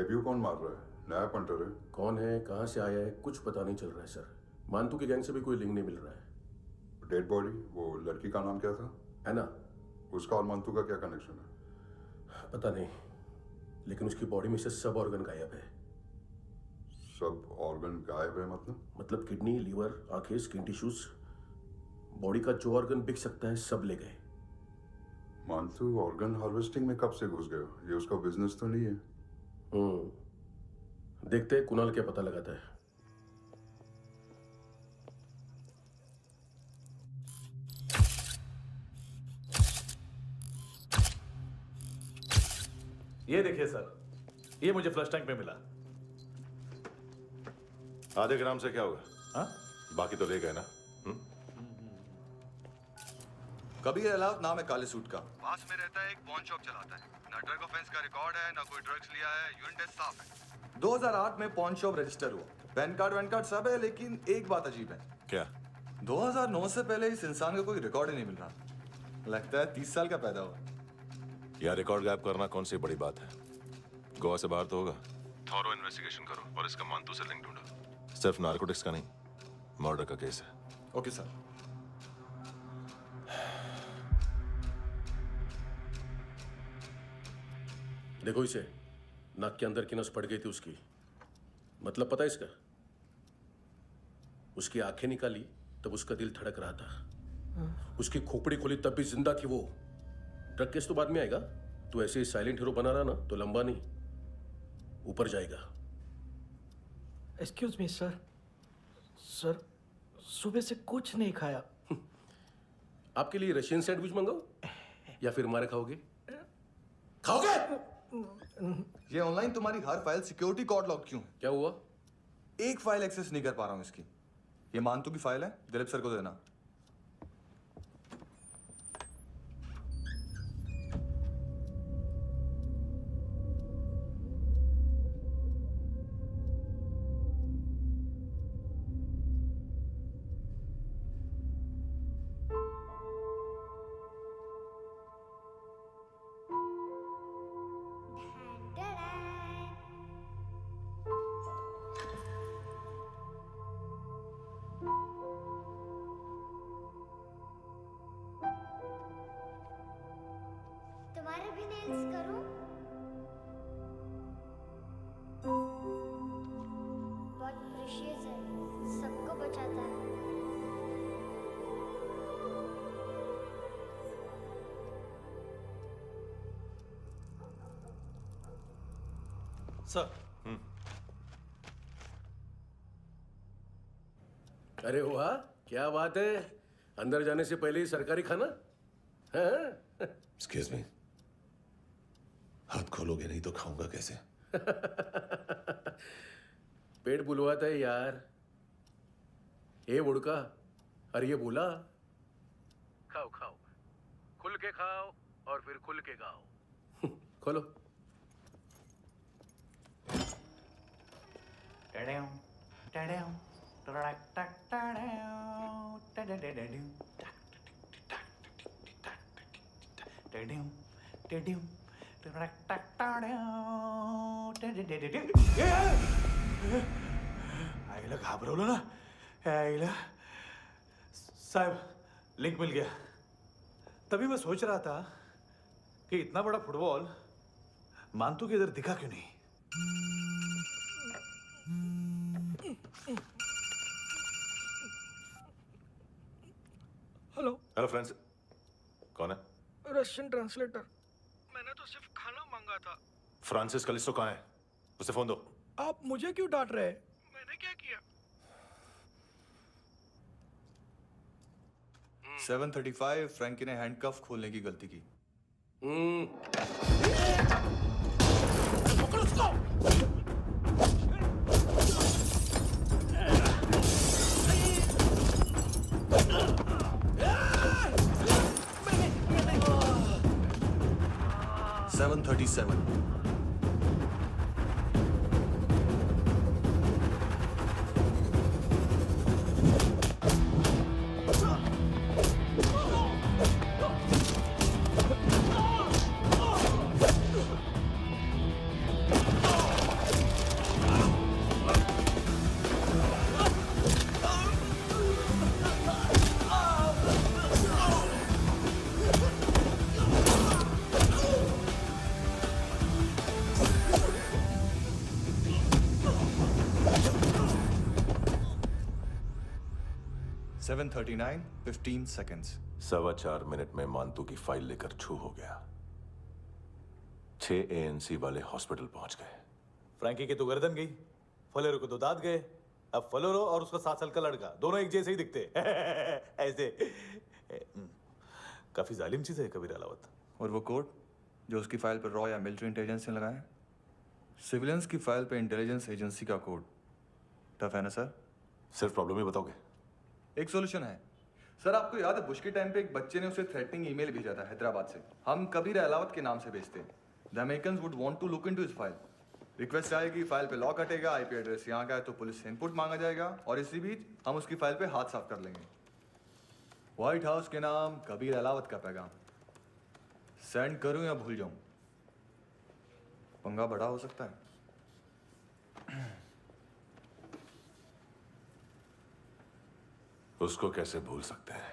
F: डेब्यू कौन मार रहा है? नया पंटर है।
T: कौन है, कहाँ से आया है, कुछ पता नहीं चल रहा है सर। मानतू की गैंग से भी कोई लिंक नहीं मिल रहा है।
F: डेड बॉडी, वो लड़की का नाम क्या था?
T: एना।
F: उसका और मंतू का क्या कनेक्शन है?
T: पता नहीं, लेकिन उसकी बॉडी में से सब ऑर्गन गायब है।
F: सब ऑर्गन गायब है
T: मतलब किडनी, लीवर, आंखें, स्किन टिश्यूज, बॉडी का जो ऑर्गन बिक सकता है सब ले गए।
F: मंतू ऑर्गन हार्वेस्टिंग में कब से घुस गए? ये उसका बिजनेस तो नहीं है?
T: देखते हैं कुणाल क्या पता लगाता है।
P: ये देखिए सर, ये मुझे फ्लश टैंक में मिला।
E: आधे ग्राम से क्या होगा?
P: हाँ?
E: बाकी तो ले गए ना?
B: कबीर अलाउद नाम है काले सूट का। पास में रहता है, एक पॉन शॉप चलाता है। ना ड्रग ऑफेंस का रिकॉर्ड है, ना कोई ड्रग्स लिया है, यूरिन टेस्ट साफ है। 2008 में पॉन शॉप रजिस्टर हुआ, पैन कार्ड वैन कार्ड सब है, लेकिन एक बात अजीब है।
E: क्या?
B: 2009 से पहले इस इंसान का कोई रिकॉर्ड ही नहीं मिल रहा। लगता है 30 साल का पैदा हुआ।
E: यार रिकॉर्ड गायब करना कौन सी बड़ी बात है? गोवा से बाहर तो होगा। थॉरो इन्वेस्टिगेशन करो और इसका मानतू से लिंक ढूंढो। सिर्फ नारकोटिक्स का नहीं, मर्डर का केस है।
B: Okay sir.
T: देखो इसे, नाक के अंदर की नस पड़ गई थी उसकी। मतलब पता है इसका? उसकी आंखें निकाली तब उसका दिल धड़क रहा था। उसकी खोपड़ी खोली तब भी जिंदा थी वो। ड्रग केस तो बाद में आएगा। तो ऐसे ही साइलेंट हीरो बना रहा ना तो लंबा नहीं, ऊपर जाएगा।
P: एक्सक्यूज मी सर, सर सुबह से कुछ नहीं खाया।
T: आपके लिए रशियन सैंडविच मंगाओ या फिर मारे खाओगे? खाओगे?
B: ये ऑनलाइन तुम्हारी हर फाइल सिक्योरिटी कोड लॉक क्यों है?
T: क्या हुआ?
B: एक फाइल एक्सेस नहीं कर पा रहा हूं इसकी। ये मानतू की फाइल है, दिलीप सर को देना।
J: तुम्हारे भी नेल्स करूं? बहुत प्रेशियस है, सबको बचाता है।
P: सर।
T: अरे वाह, क्या बात है। अंदर जाने से पहले ही सरकारी खाना।
E: एक्सक्यूज मी, हाथ खोलोगे नहीं तो खाऊंगा कैसे?
T: पेट बुलवाता है यार। ये बुड़का, अरे ये बोला। खाओ खाओ, खुल के खाओ और फिर खुल के गाओ। खोलो।
P: आईला घाबरवलं ना। आईला साहब, लिंक मिल गया। तभी मैं सोच रहा था कि इतना बड़ा फुटबॉल मानतू के इधर दिखा क्यों नहीं।
I: हेलो।
E: हेलो फ्रेंड्स, कौन है?
I: Russian translator. मैंने तो सिर्फ खाना मांगा था।
E: फ्रांसिस कलिस्टो कहाँ है? उसे फोन दो।
I: आप मुझे क्यों डांट रहे हैं? मैंने क्या किया?
B: 735 फ्रैंकी ने हैंडकफ खोलने की गलती की।
I: पकड़ो उसको।
B: 737। 7:39, 15 seconds.
E: 4.25 मिनट में मानतू की फाइल लेकर छू हो गया। 6 ANC वाले हॉस्पिटल पहुंच गए।
P: फ्रैंकी की तो गर्दन गई, फलेरो को तो दांत गए। अब फलेरो और उसका 7 साल का लड़का दोनों एक जैसे ही दिखते ऐसे। काफी जालिम चीज है कबीर अलावत।
B: और वो कोड जो उसकी फाइल पर रॉ या मिलिट्री इंटेलिजेंस ने लगाया, सिविलियंस की फाइल पे इंटेलिजेंस एजेंसी का कोड। टफ है ना सर?
E: सिर्फ प्रॉब्लम ही बताओगे?
B: एक सॉल्यूशन है सर। आपको याद है बुश के टाइम पे एक बच्चे ने उसे थ्रेटनिंग ईमेल भेजा था हैदराबाद से। हम कबीर अलावत के नाम से भेजते हैं। The Americans would want to look into his file. Request आएगी, फाइल पे लॉक हटेगा, आईपी एड्रेस यहाँ का है तो पुलिस से इनपुट मांगा जाएगा और इसी बीच हम उसकी फाइल पे हाथ साफ कर लेंगे। व्हाइट हाउस के नाम कबीर अलावत का पैगाम। सेंड करूं या भूल जाऊं? पंगा बड़ा हो सकता है।
E: उसको कैसे भूल सकते हैं?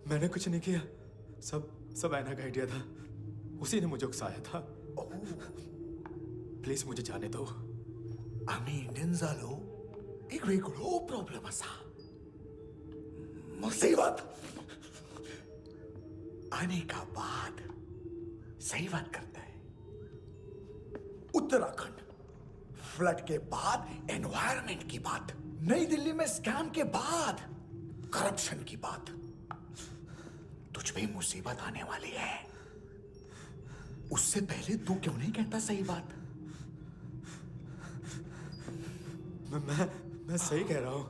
A: मैंने कुछ नहीं किया, सब ऐना का आइडिया था। उसी ने मुझे उकसाया था। प्लीज मुझे जाने दो।
R: आम्ही इंडियन झालो एक वेगळो प्रॉब्लेम असा। मुसीबत आने का बाद सही बात करता है। उत्तराखंड फ्लड के बाद एनवायरनमेंट की बात, नई दिल्ली में स्कैम के बाद करप्शन की बात। तुझ पे मुसीबत आने वाली है, उससे पहले तू क्यों नहीं कहता सही बात?
A: मैं सही कह रहा हूं।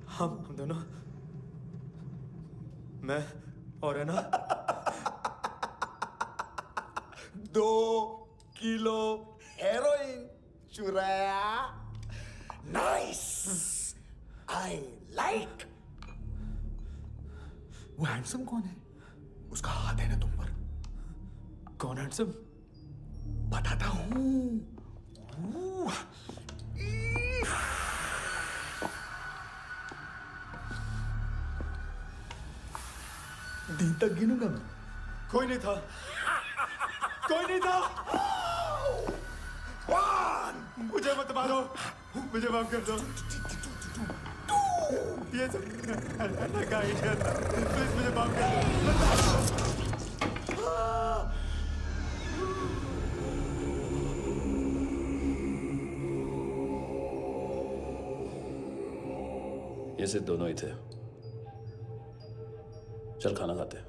A: हम दोनों, मैं और है ना
R: 2 किलो हेरोइन चुराया। Nice, I like. वो हैंडसम कौन है? उसका हाथ है ना तुम पर?
A: कौन हैंडसम?
R: बताता हूं। दिन तक गिनूंगा मैं।
A: कोई नहीं था, कोई नहीं था। मुझे मत मारो, मुझे माफ कर दो। ये सब का आइडिया था। प्लीज मुझे माफ कर दो।
C: ये सिर्फ दोनों ही थे। चल खाना खाते हैं।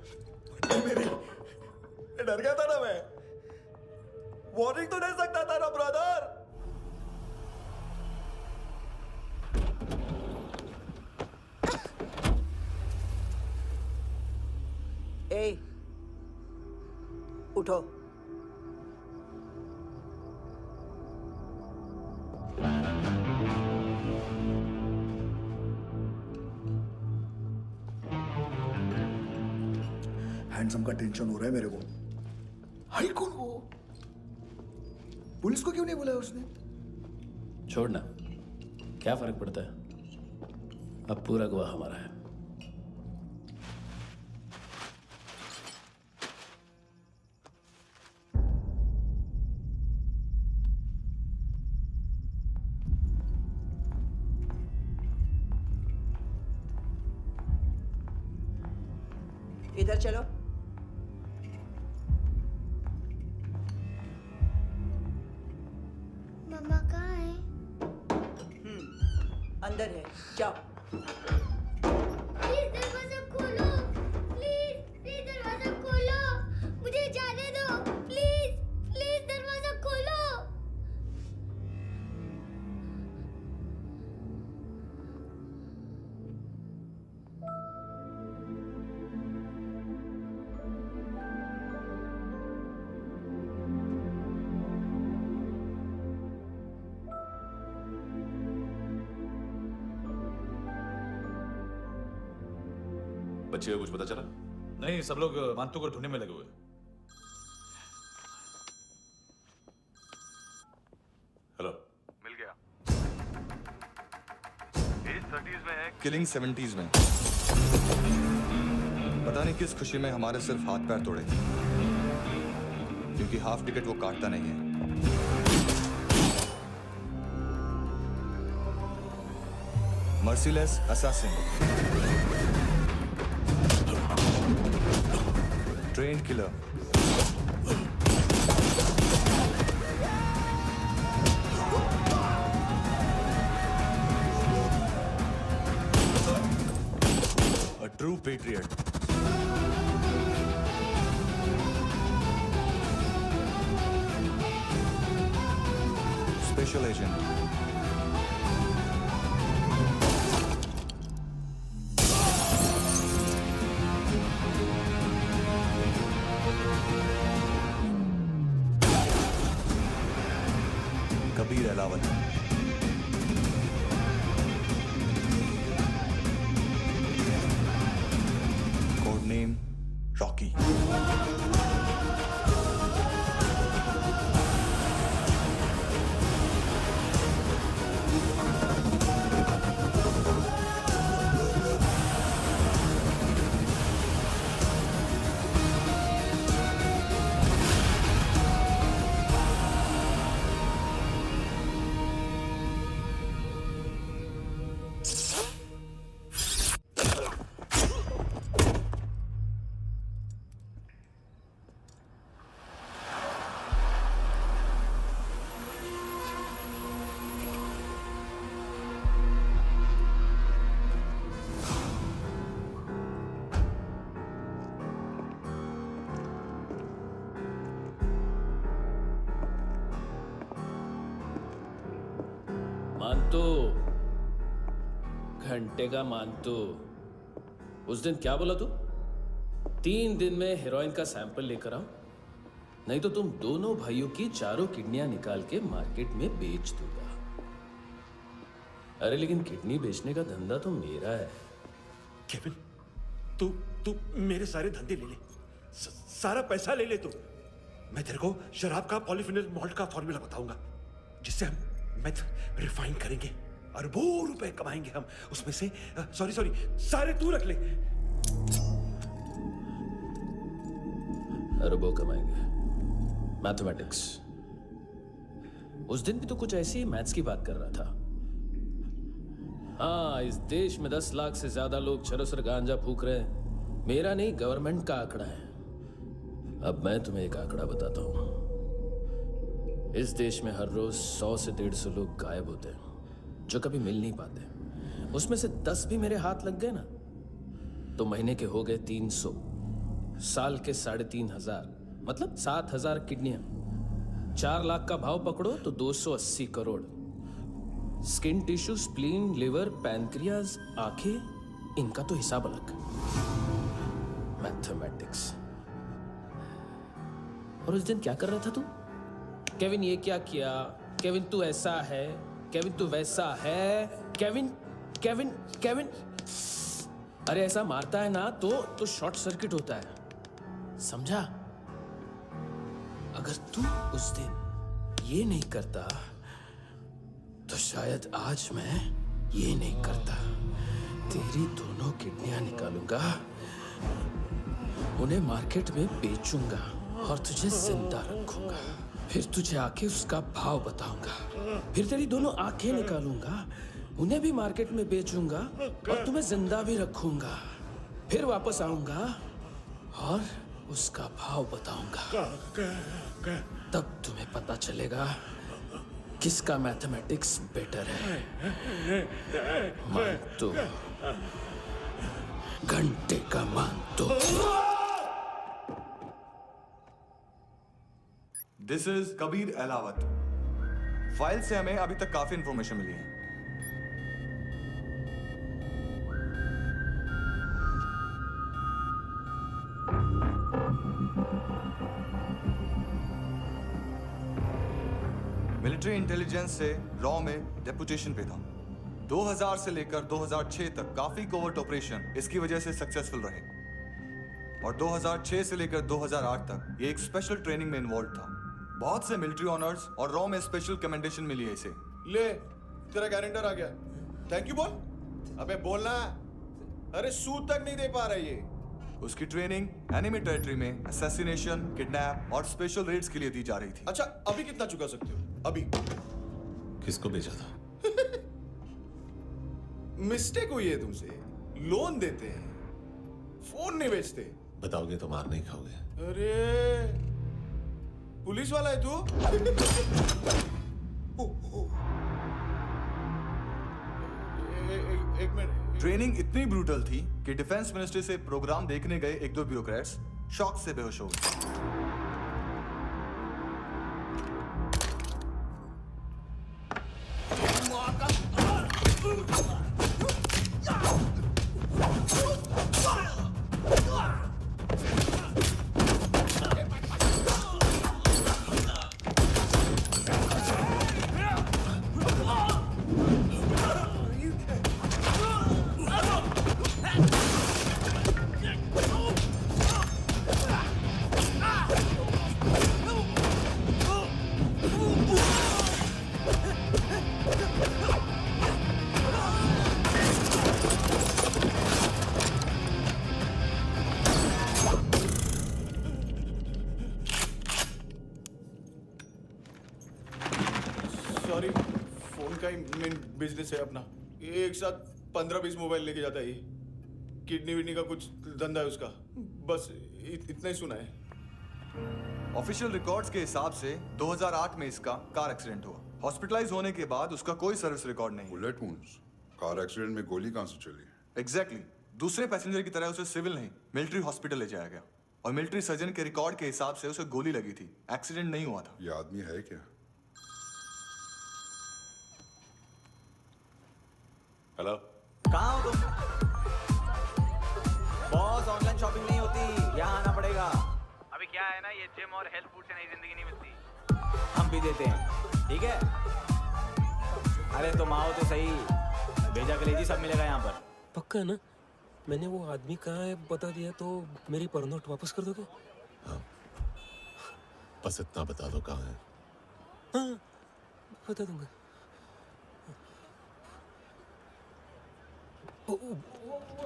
R: डर गया था ना मैं। वार्निंग तो दे सकता था ना ब्रदर।
L: ए, उठो।
R: हैंडसम का टेंशन हो रहा है मेरे को। हाई कौन वो? पुलिस को क्यों नहीं बुलाया उसने?
C: छोड़ना, क्या फर्क पड़ता है? अब पूरा गवाह हमारा है।
L: इधर चलो।
J: मम्मा कहाँ है?
L: अंदर है, जाओ।
J: प्लीज दरवाजा खोलो, प्लीज दरवाजा खोलो। मुझे जाने दो, प्लीज दरवाजा खोलो।
E: बच्चे को कुछ पता चला?
P: नहीं, सब लोग मानतू को ढूंढने में लगे हुए।
E: हेलो,
B: मिल गया। एज 30s में है, किलिंग 70s में। पता नहीं किस खुशी में हमारे सिर्फ हाथ पैर तोड़े, क्योंकि हाफ टिकट वो काटता नहीं है। Merciless assassin, train killer, a true patriot. Special agent. Kabir Alawat. Code name Rocky.
C: मानतो, घंटे का मानतो। उस दिन क्या बोला तू? 3 दिन में हेरोइन का सैंपल लेकर आओ, नहीं तो तुम दोनों भाइयों की चारों किडनियां निकाल के मार्केट में बेच दूंगा। अरे लेकिन किडनी बेचने का धंधा तो मेरा है।
D: केविन, तू मेरे सारे धंधे ले ले, सारा पैसा ले ले तू। मैं तेरे को शराब का पॉलीफिनल मॉल्ट का फॉर्मूला बताऊंगा, जिससे हम मेथ रिफाइन करेंगे, अरबों रुपए कमाएंगे हम उसमें से। सॉरी सारे तू रख ले।
C: अरबों कमाएंगे, मैथमेटिक्स। उस दिन भी तो कुछ ऐसी ही मैथ्स की बात कर रहा था। हाँ, इस देश में 10 लाख से ज्यादा लोग चरस और गांजा फूक रहे हैं। मेरा नहीं, गवर्नमेंट का आंकड़ा है। अब मैं तुम्हें एक आंकड़ा बताता हूं। इस देश में हर रोज 100 से 150 लोग गायब होते हैं, जो कभी मिल नहीं पाते। उसमें से 10 भी मेरे हाथ लग गए ना, तो महीने के हो गए 300, साल के 3,500, मतलब 7,000 किडनियां। 4 लाख का भाव पकड़ो तो 280 crore. Skin tissue, spleen, liver, pancreas, आंखें, इनका तो हिसाब अलग। मैथमेटिक्स। और उस दिन क्या कर रहा था तू? केविन ये क्या किया, केविन तू ऐसा है, केविन तू वैसा है, केविन केविन केविन। अरे ऐसा मारता है ना तो शॉर्ट सर्किट होता है, समझा? अगर तू उस दिन ये नहीं करता तो शायद आज मैं ये नहीं करता। तेरी दोनों किडनियां निकालूंगा, उन्हें मार्केट में बेचूंगा और तुझे जिंदा रखूंगा। फिर तुझे आके उसका भाव बताऊंगा। फिर तेरी दोनों आंखें निकालूंगा, उन्हें भी मार्केट में बेचूंगा और तुम्हें जिंदा भी रखूंगा। फिर वापस आऊंगा और उसका भाव बताऊंगा। तब तुम्हें पता चलेगा किसका मैथमेटिक्स बेटर है। मानतो, घंटे का मानतो।
B: This is Kabir Ahlawat. File से हमें अभी तक काफी इंफॉर्मेशन मिली है। मिलिट्री इंटेलिजेंस से रॉ में डेपुटेशन पे था। 2000 से लेकर 2006 तक काफी कोवर्ट ऑपरेशन इसकी वजह से सक्सेसफुल रहे, और 2006 से लेकर 2008 तक ये एक स्पेशल ट्रेनिंग में इन्वॉल्व था। बहुत से मिलिट्री ऑनर्स और रॉ में स्पेशल कमेंडेशन मिली है इसे।
A: ले, तेरा गारंटर आ गया। थैंक यू बोल। अबे बोलना। अरे सूद तक नहीं दे पा रहा ये।
B: उसकी ट्रेनिंग एनिमी टेरिटरी में असैसिनेशन, किडनैप और स्पेशल रेड्स के लिए दी जा रही थी।
A: अच्छा, अभी कितना चुका सकते हो? अभी
E: किसको भेजा था?
A: मिस्टेक हुई है तुमसे। लोन देते हैं, फोन नहीं बेचते।
E: बताओगे तो मार नहीं खाओगे।
A: अरे पुलिस वाला है तू? एक मिनट।
B: ट्रेनिंग इतनी ब्रूटल थी कि डिफेंस मिनिस्ट्री से प्रोग्राम देखने गए एक दो ब्यूरोक्रेट्स शॉक से बेहोश हो गए।
A: सॉरी, फोन का ही मेन बिजनेस है अपना। एक साथ 15-20 मोबाइल लेके जाता है ये। किडनी विडनी का कुछ धंधा है उसका। बस इतना ही सुना है।
B: ऑफिशियल रिकॉर्ड्स के हिसाब से 2008 में इसका कार एक्सीडेंट हुआ। हॉस्पिटलाइज होने के बाद उसका कोई सर्विस रिकॉर्ड नहीं।
F: Bullet wounds? कार एक्सीडेंट में गोली कहां से चली?
B: एग्जैक्टली। दूसरे पैसेंजर की तरह उसे सिविल नहीं, मिलिट्री हॉस्पिटल ले जाया गया और मिलिट्री सर्जन के रिकॉर्ड के हिसाब से उसे गोली लगी थी। एक्सीडेंट नहीं हुआ था।
F: ये आदमी है क्या?
E: हेलो,
G: कहाँ हो तुम? बॉस, ऑनलाइन शॉपिंग नहीं होती, यहाँ आना पड़ेगा।
H: अभी क्या है ना, ये जिम और हेल्थ फूड से नई जिंदगी नहीं मिलती।
G: हम भी देते हैं, ठीक है? अरे तुम आओ तो सही, भेजा कलेजी सब मिलेगा यहाँ पर।
I: पक्का ना? मैंने वो आदमी कहाँ है बता दिया तो मेरी पर नोट वापस कर दोगे?
E: हाँ, बस इतना बता दो कहाँ है।
I: हाँ, बता दूंगा।
A: वो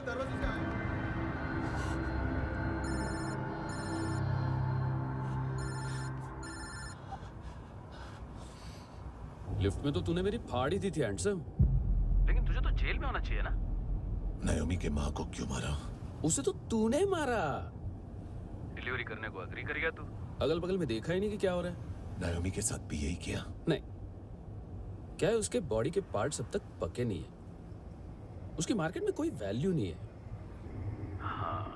A: दरवाजे से आया।
C: लिफ्ट में तो तूने मेरी फाड़ ही दी थी हैंडसम।
H: लेकिन तुझे तो जेल में होना चाहिए ना।
E: नायोमी के माँ को क्यों मारा?
C: उसे तो तूने मारा।
H: डिलीवरी करने को अग्री कर गया तू।
C: अगल बगल में देखा ही नहीं कि क्या हो रहा है।
E: नायोमी के साथ भी यही किया?
C: नहीं, क्या है उसके बॉडी के पार्ट्स अब तक पके नहीं है। उसकी मार्केट में कोई वैल्यू नहीं है।
H: हाँ,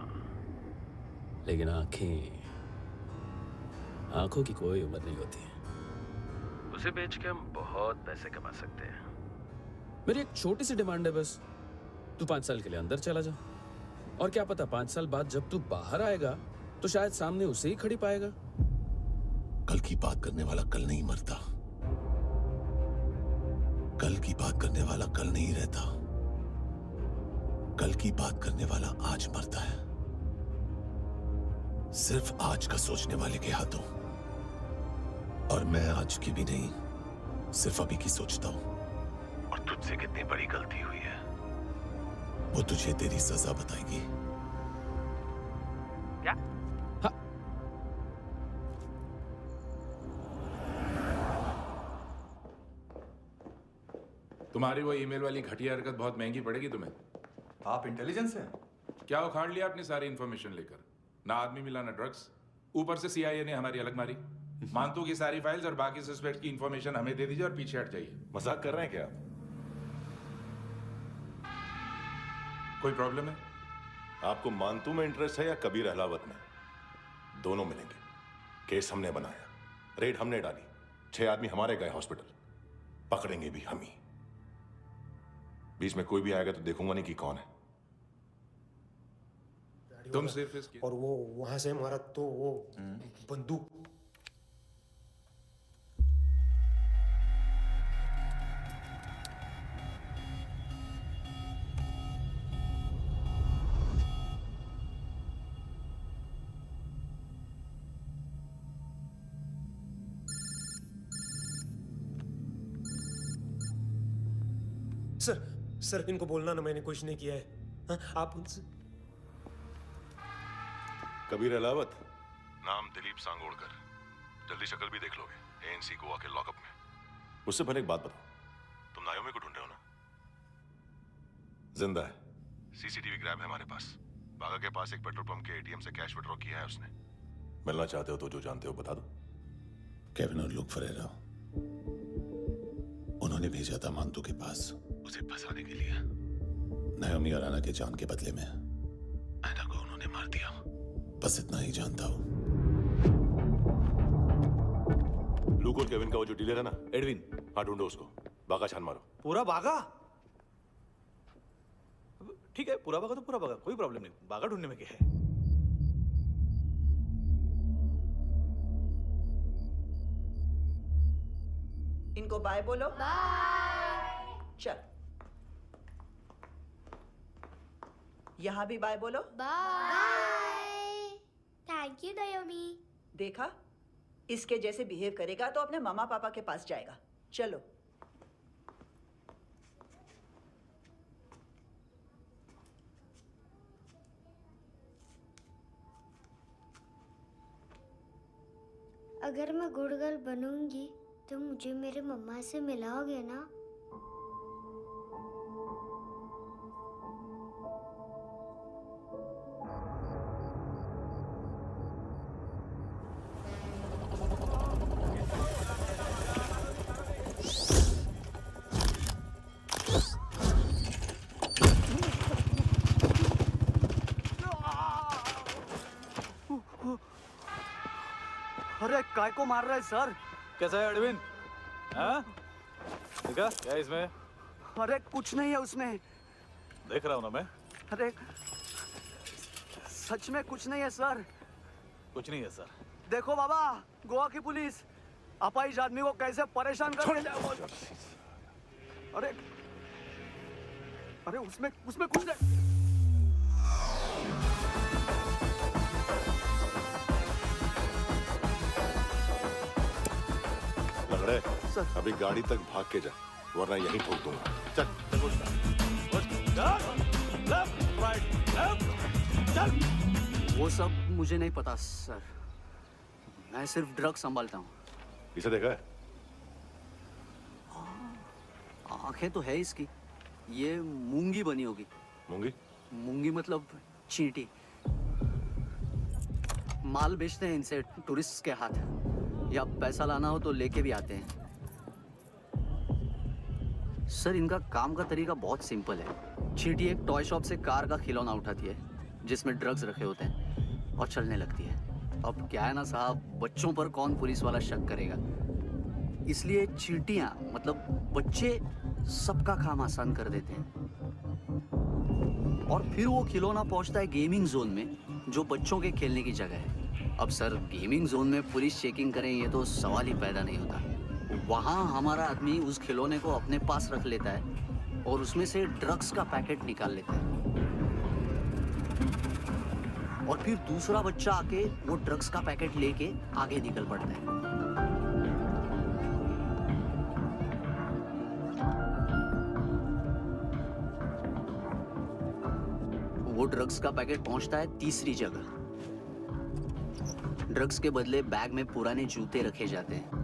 C: लेकिन आंखों की कोई उम्र नहीं होती।
H: उसे बेच के हम बहुत पैसे कमा सकते हैं।
C: मेरी एक छोटी सी डिमांड है बस। तू 5 साल के लिए अंदर चला जा, और क्या पता 5 साल बाद जब तू बाहर आएगा तो शायद सामने उसे ही खड़ी पाएगा।
E: कल की बात करने वाला कल नहीं मरता। कल की बात करने वाला कल नहीं रहता। कल की बात करने वाला आज मरता है। सिर्फ आज का सोचने वाले के हाथों। और मैं आज की भी नहीं, सिर्फ अभी की सोचता हूं। और तुझसे कितनी बड़ी गलती हुई है वो तुझे तेरी सजा बताएगी।
H: क्या?
C: हाँ।
U: तुम्हारी वो ईमेल वाली घटिया हरकत बहुत महंगी पड़ेगी तुम्हें।
B: आप इंटेलिजेंस हैं?
U: क्या उखाड़ लिया अपनी सारी इंफॉर्मेशन लेकर? ना आदमी मिला ना ड्रग्स, ऊपर से CIA ने हमारी अलग मारी। मानतू की सारी फाइल्स और बाकी सस्पेक्ट की इंफॉर्मेशन हमें दे दीजिए और पीछे हट जाइए।
E: मजाक कर रहे हैं क्या?
U: कोई प्रॉब्लम है?
E: आपको मानतू में इंटरेस्ट है या कबीर अहलावत में? दोनों मिलेंगे। केस हमने बनाया, रेड हमने डाली, 6 आदमी हमारे गए हॉस्पिटल, पकड़ेंगे भी हम ही। बीच में कोई भी आएगा तो देखूंगा नहीं कि कौन है।
U: तुम सिर्फ इसकी
I: और वो वहां से मारा तो वो बंदूक। सर इनको बोलना ना मैंने कुछ नहीं किया है। आप उनसे
E: कबीर अलावत, नाम दिलीप सांगोड़कर। जल्दी शक्ल भी देख लोगे एएनसी गोवा के लॉकअप में। मुझसे पहले एक बात बताओ, तुम नायोमी को ढूंढ रहे हो ना? जिंदा है, सीसीटीवी ग्रैब है हमारे पास। बागा के पास एक पेट्रोल पंप के एटीएम से कैश विड्रॉ किया है उसने। मिलना चाहते हो तो जो जानते हो बता दो।
M: केविन और लुक फरेरा, उन्होंने भेजा था मांतू के पास उसे फंसाने के लिए। नायोमी और आना के जान के बदले में आना को उन्होंने मार दिया। बस इतना ही जानता हूं।
E: लुक और केविन का वो जो डीलर है ना, एडविन, हाँ ढूंढो उसको। बागा छान मारो।
P: पूरा बागा? ठीक है, पूरा बागा तो पूरा बागा, कोई प्रॉब्लम नहीं। बागा ढूंढने में क्या है?
L: इनको बाय बोलो।
J: बाय।
L: चल, यहाँ भी बाय बोलो।
J: बाय। Thank you नायोमी।
L: देखा, इसके जैसे बिहेव करेगा तो अपने मामा पापा के पास जाएगा। चलो।
J: अगर मैं गुड गर्ल बनूंगी तो मुझे मेरे मम्मा से मिलाओगे ना?
P: अरे काय को मार रहा है सर? कैसा है अरविंद? हाँ? देखा क्या इसमें?
V: अरे कुछ नहीं है उसमें।
P: देख रहा हूँ ना मैं।
V: अरे सच में कुछ नहीं है सर।
P: कुछ नहीं है सर।
V: देखो बाबा, गोवा की पुलिस अपाहिज आदमी को कैसे परेशान कर रही है। अरे अरे उसमें कुछ नहीं।
E: लंगड़े, अभी गाड़ी तक भाग के जा, वरना यहीं ठोक दूंगा। चल।
V: वो सब मुझे नहीं पता सर। मैं सिर्फ ड्रग संभालता हूँ।
E: इसे देखा है?
V: आंखें तो है इसकी। ये मूंगी बनी होगी।
E: मूंगी?
V: मूंगी मतलब चींटी। माल बेचते हैं इनसे टूरिस्ट के हाथ, या पैसा लाना हो तो लेके भी आते हैं। सर इनका काम का तरीका बहुत सिंपल है। चींटी एक टॉय शॉप से कार का खिलौना उठाती है जिसमें ड्रग्स रखे होते हैं और चलने लगती है। अब क्या है ना साहब, बच्चों पर कौन पुलिस वाला शक करेगा, इसलिए चींटियां मतलब बच्चे सबका काम आसान कर देते हैं। और फिर वो खिलौना पहुंचता है गेमिंग जोन में, जो बच्चों के खेलने की जगह है। अब सर गेमिंग जोन में पुलिस चेकिंग करें ये तो सवाल ही पैदा नहीं होता। वहाँ हमारा आदमी उस खिलौने को अपने पास रख लेता है और उसमें से ड्रग्स का पैकेट निकाल लेता है, और फिर दूसरा बच्चा आके वो ड्रग्स का पैकेट लेके आगे निकल पड़ता है। वो ड्रग्स का पैकेट पहुंचता है तीसरी जगह। ड्रग्स के बदले बैग में पुराने जूते रखे जाते हैं।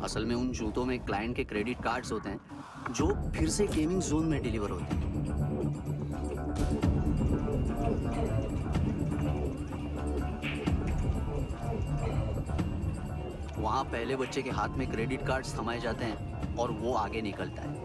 V: असल में उन जूतों में क्लाइंट के क्रेडिट कार्ड्स होते हैं जो फिर से गेमिंग जोन में डिलीवर होते हैं। वहां पहले बच्चे के हाथ में क्रेडिट कार्ड्स थमाए जाते हैं और वो आगे निकलता है।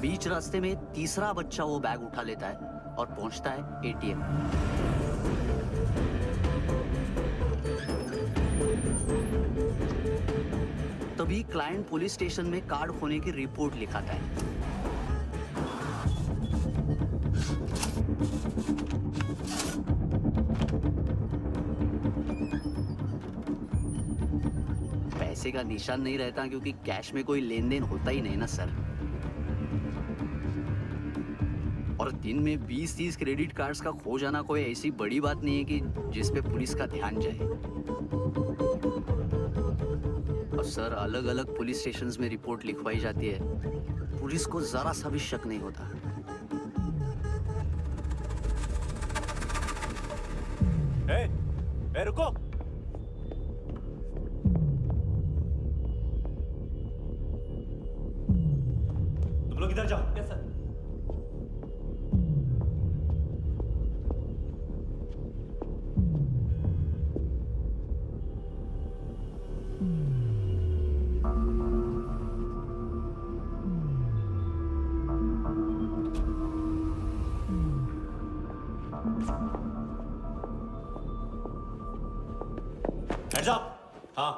V: बीच रास्ते में तीसरा बच्चा वो बैग उठा लेता है और पहुंचता है एटीएम। तभी क्लाइंट पुलिस स्टेशन में कार्ड खोने की रिपोर्ट लिखाता है। पैसे का निशान नहीं रहता क्योंकि कैश में कोई लेन देन होता ही नहीं ना सर। और दिन में 20-30 क्रेडिट कार्ड्स का खो जाना कोई ऐसी बड़ी बात नहीं है कि जिस पे पुलिस का ध्यान जाए। और सर, अलग अलग पुलिस स्टेशंस में रिपोर्ट लिखवाई जाती है, पुलिस को जरा सा भी शक नहीं होता।
P: ए, रुको। तुम लोग इधर जाओ।
K: Yes sir.
P: Hands up! हाँ।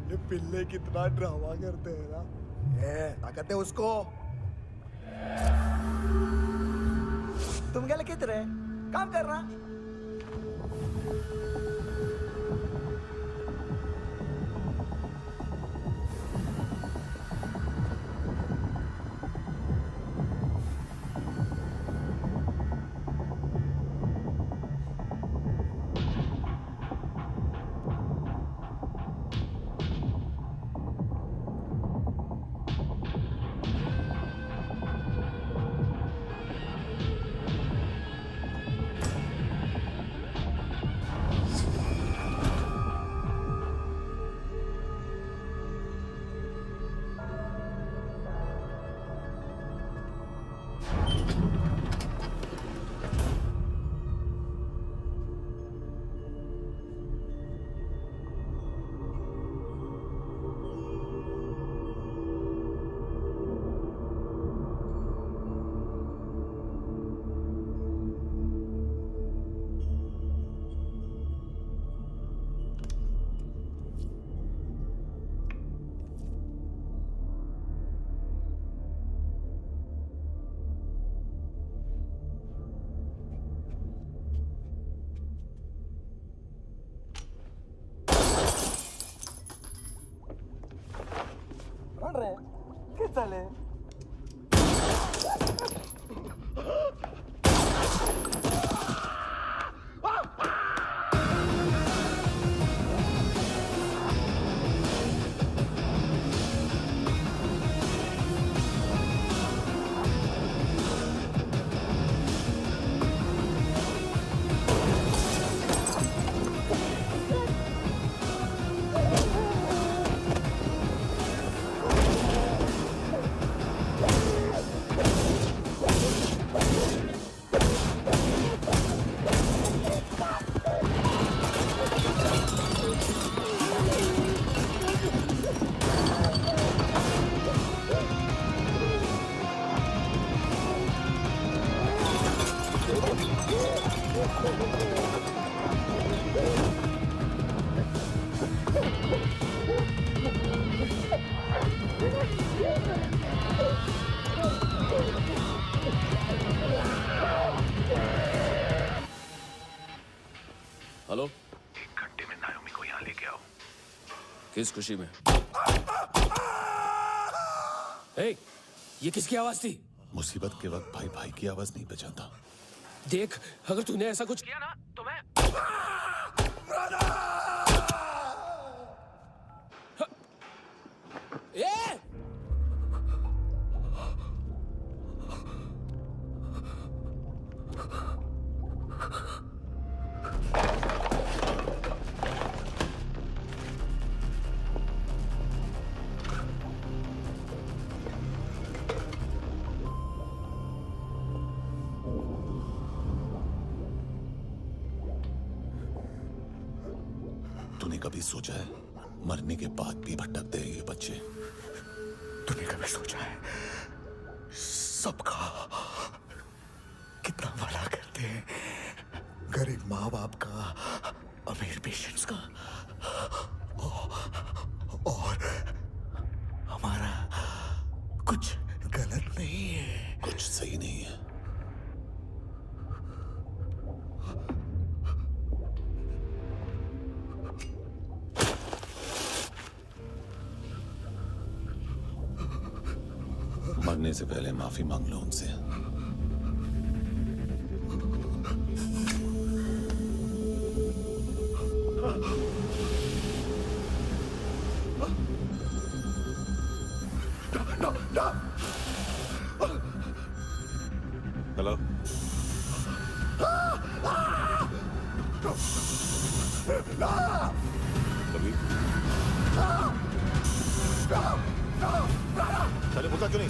R: ये पिल्ले कितना ड्रामा करते हैं ना। ताकत है उसको। तुम क्या लिखित रहे? काम कर रहा।
C: हेलो,
M: 1 घंटे में नायोमी को यहाँ लेके आओ।
C: किस खुशी में? हे, ये किसकी आवाज थी?
M: मुसीबत के वक्त भाई भाई की आवाज नहीं पहचानता।
C: देख, अगर तूने ऐसा कुछ किया ना तो मैं ए!
M: तूने कभी सोचा है मरने के बाद भी भटकते हैं ये बच्चे?
R: तूने कभी सोचा है सबका कितना भला करते हैं? गरीब माँ बाप का, अमीर पेशेंट्स का, और हमारा कुछ गलत नहीं है,
M: कुछ सही नहीं है। मरने से पहले माफी मांग लो उनसे। हेलो, कभी चले बोलता क्यों नहीं?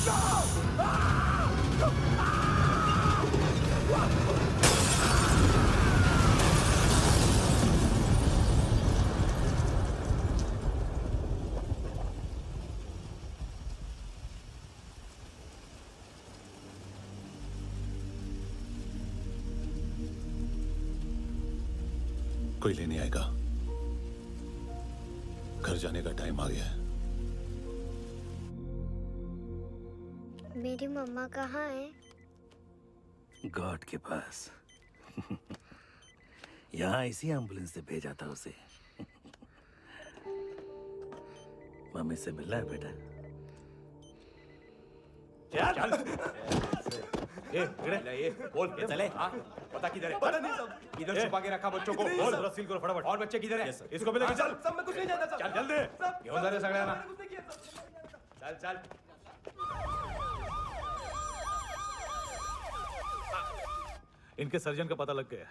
M: कोई लेने आएगा। घर जाने का टाइम आ गया है।
J: मेरी मम्मा कहाँ है?
O: गॉड के पास। यहाँ इसी एम्बुलेंस से भेजा था उसे। मम्मी से मिलना है बेटा।
P: चल ये बोल
G: चले। हाँ, पता किधर है?
P: पता नहीं सब।
G: इधर छुपा के रखा बच्चों को।
P: बोल, थोड़ा सील करो फटाफट।
G: और बच्चे किधर है?
P: इसको भी लेके चल।
G: सब में कुछ नहीं जानता।
P: चल जल्दी।
G: घेऊन जा रे सगळ्यांना। चल चल।
P: इनके सर्जन का पता लग गया।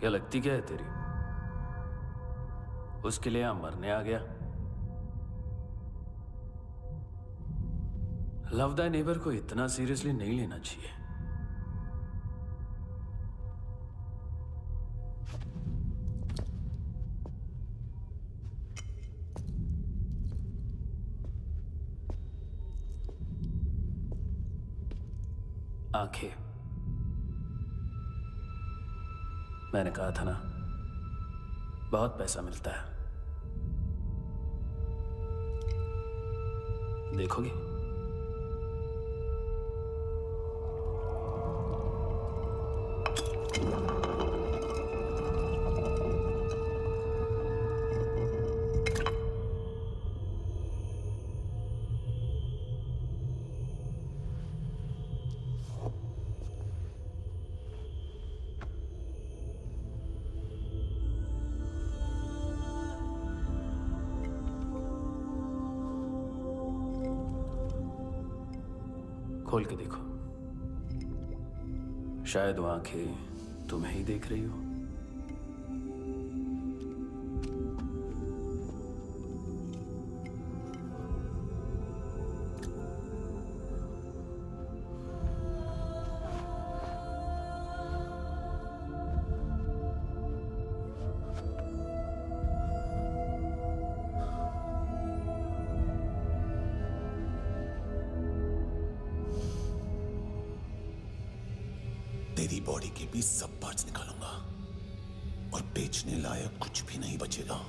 C: क्या लगती क्या है तेरी? उसके लिए यहां मरने आ गया? लव द नेबर को इतना सीरियसली नहीं लेना चाहिए। आंखें। मैंने कहा था ना, बहुत पैसा मिलता है। देखोगे? खोल के देखो, शायद वो आंखें तुम्हें ही देख रही हो।
M: तेरी बॉडी के भी सब पार्ट्स निकालूंगा और बेचने लायक कुछ भी नहीं बचेगा।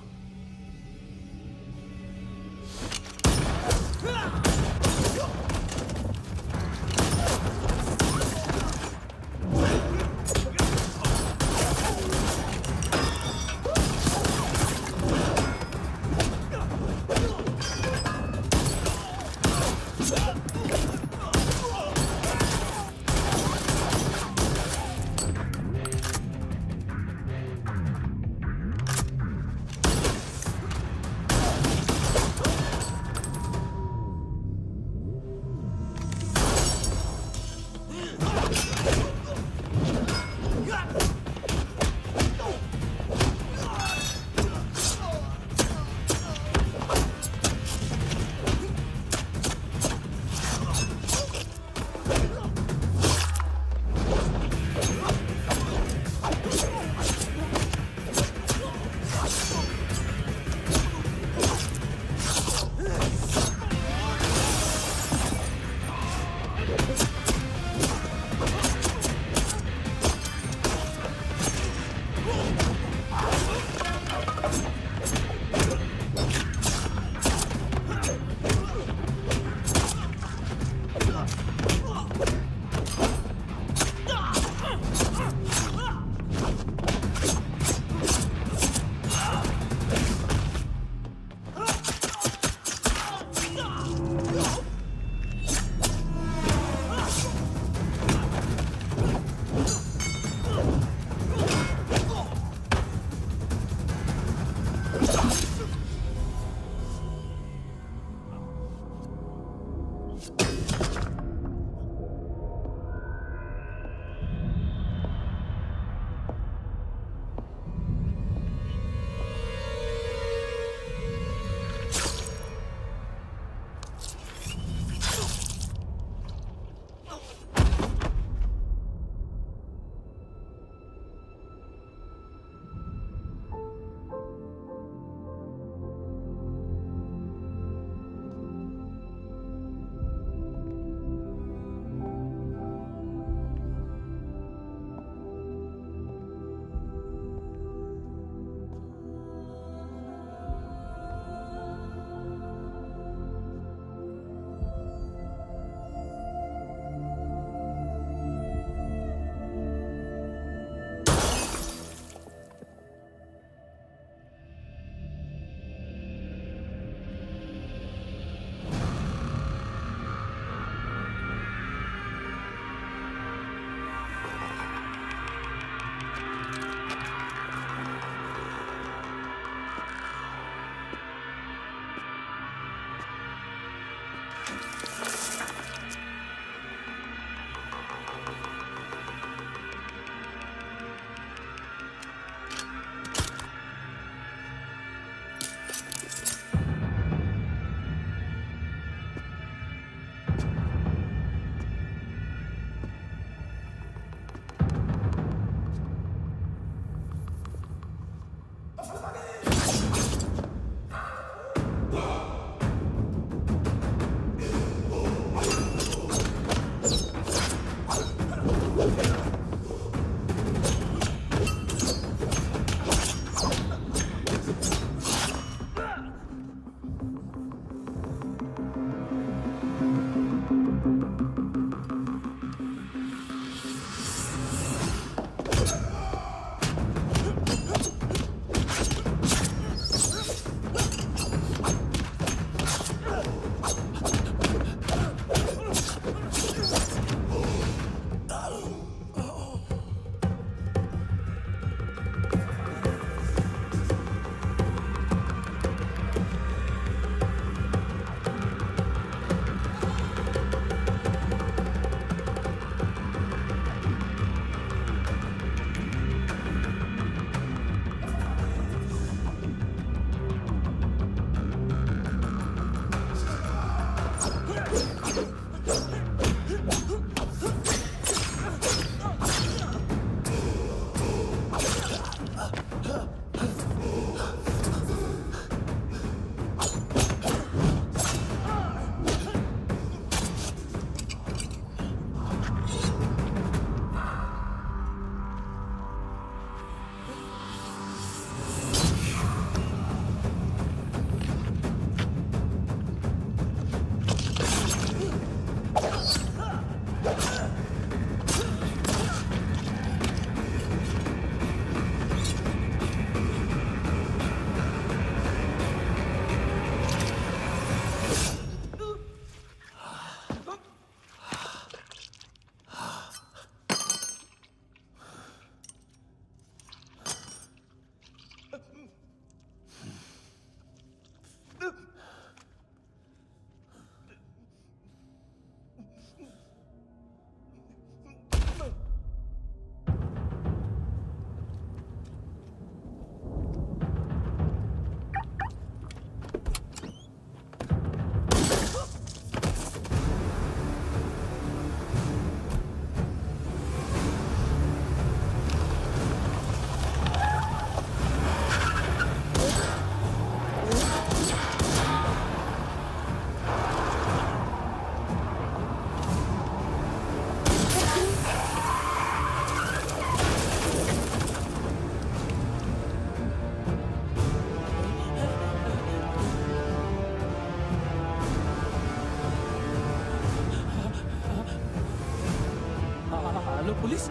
C: पुलिस?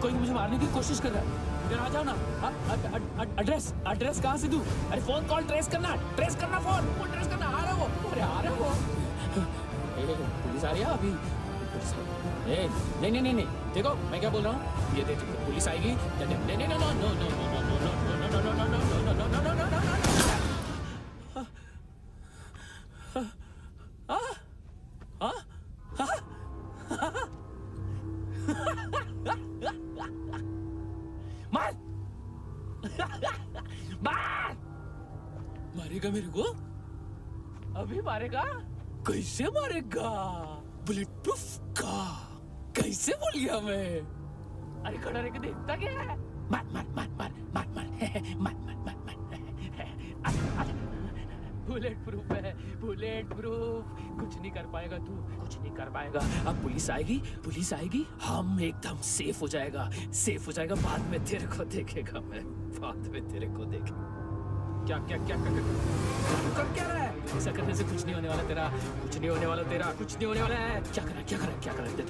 C: कोई मुझे मारने की कोशिश कर रहा है। इधर आ जाओ ना। एड्रेस कहाँ से दूं? अरे फोन कॉल ट्रेस करना फोन ट्रेस करना। आ रहा वो, अरे आ रहा वो। पुलिस आ रही है अभी। नहीं, देखो मैं क्या बोल रहा हूँ। ये देखो पुलिस आएगी। मारेगा मेरे को? अभी मारेगा? कैसे मारेगा? बुलेट प्रूफ का कैसे बोल गया मैं? अरे खड़ा रह के देखता क्या है? मार बुलेट प्रूफ है, बुलेट प्रूफ। कुछ नहीं कर पाएगा तू, कुछ नहीं कर पाएगा। अब पुलिस आएगी, हम एकदम सेफ हो जाएगा। बाद में तेरे को देखेगा मैं, क्या कर क्या रहा है? ऐसा करने से कुछ नहीं होने वाला तेरा, कुछ नहीं होने वाला है। क्या कर देख।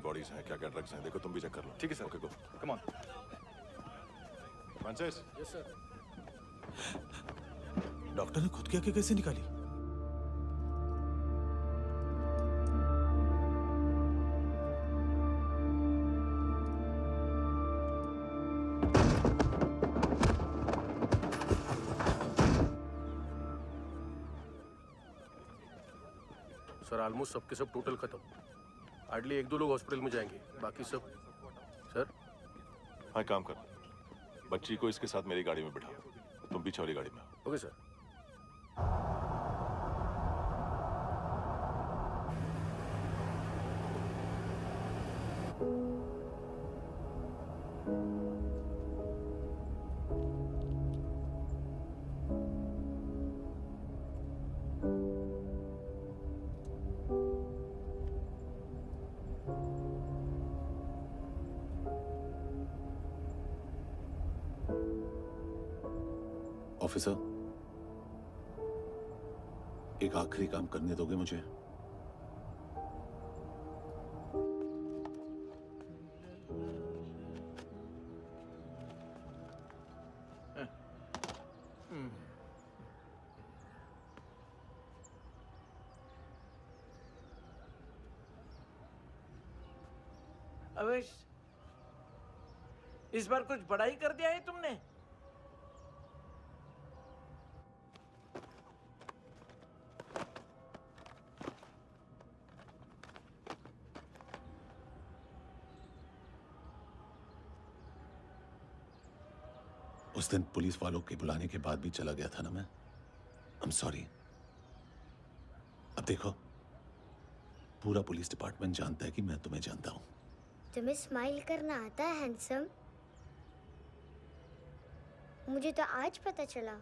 E: बॉडीज हैं, क्या क्या ड्रग्स हैं, देखो तुम भी चेक कर लो।
B: ठीक है sir.
E: Okay go,
B: come on.
E: Francis.
C: Yes sir.
P: Doctor ने खुद की आंखें कैसे निकाली?
T: सर ऑलमोस्ट सबके सब टोटल खत्म। हार्डली 1-2 लोग हॉस्पिटल में जाएंगे, बाकी सब। सर
E: हाँ काम कर, बच्ची को इसके साथ मेरी गाड़ी में बिठा, तुम पीछे वाली गाड़ी में।
T: Okay sir.
M: ऑफिसर, एक आखिरी काम करने दोगे मुझे?
N: अवेश, इस बार कुछ बड़ा ही कर दिया है तुमने।
M: उस दिन पुलिस वालों के बुलाने के बाद भी चला गया था ना मैं। I am sorry. अब देखो, पूरा पुलिस डिपार्टमेंट जानता है कि मैं तुम्हें जानता हूं।
J: तुम्हें स्माइल करना आता है हैंडसम? मुझे तो आज पता चला।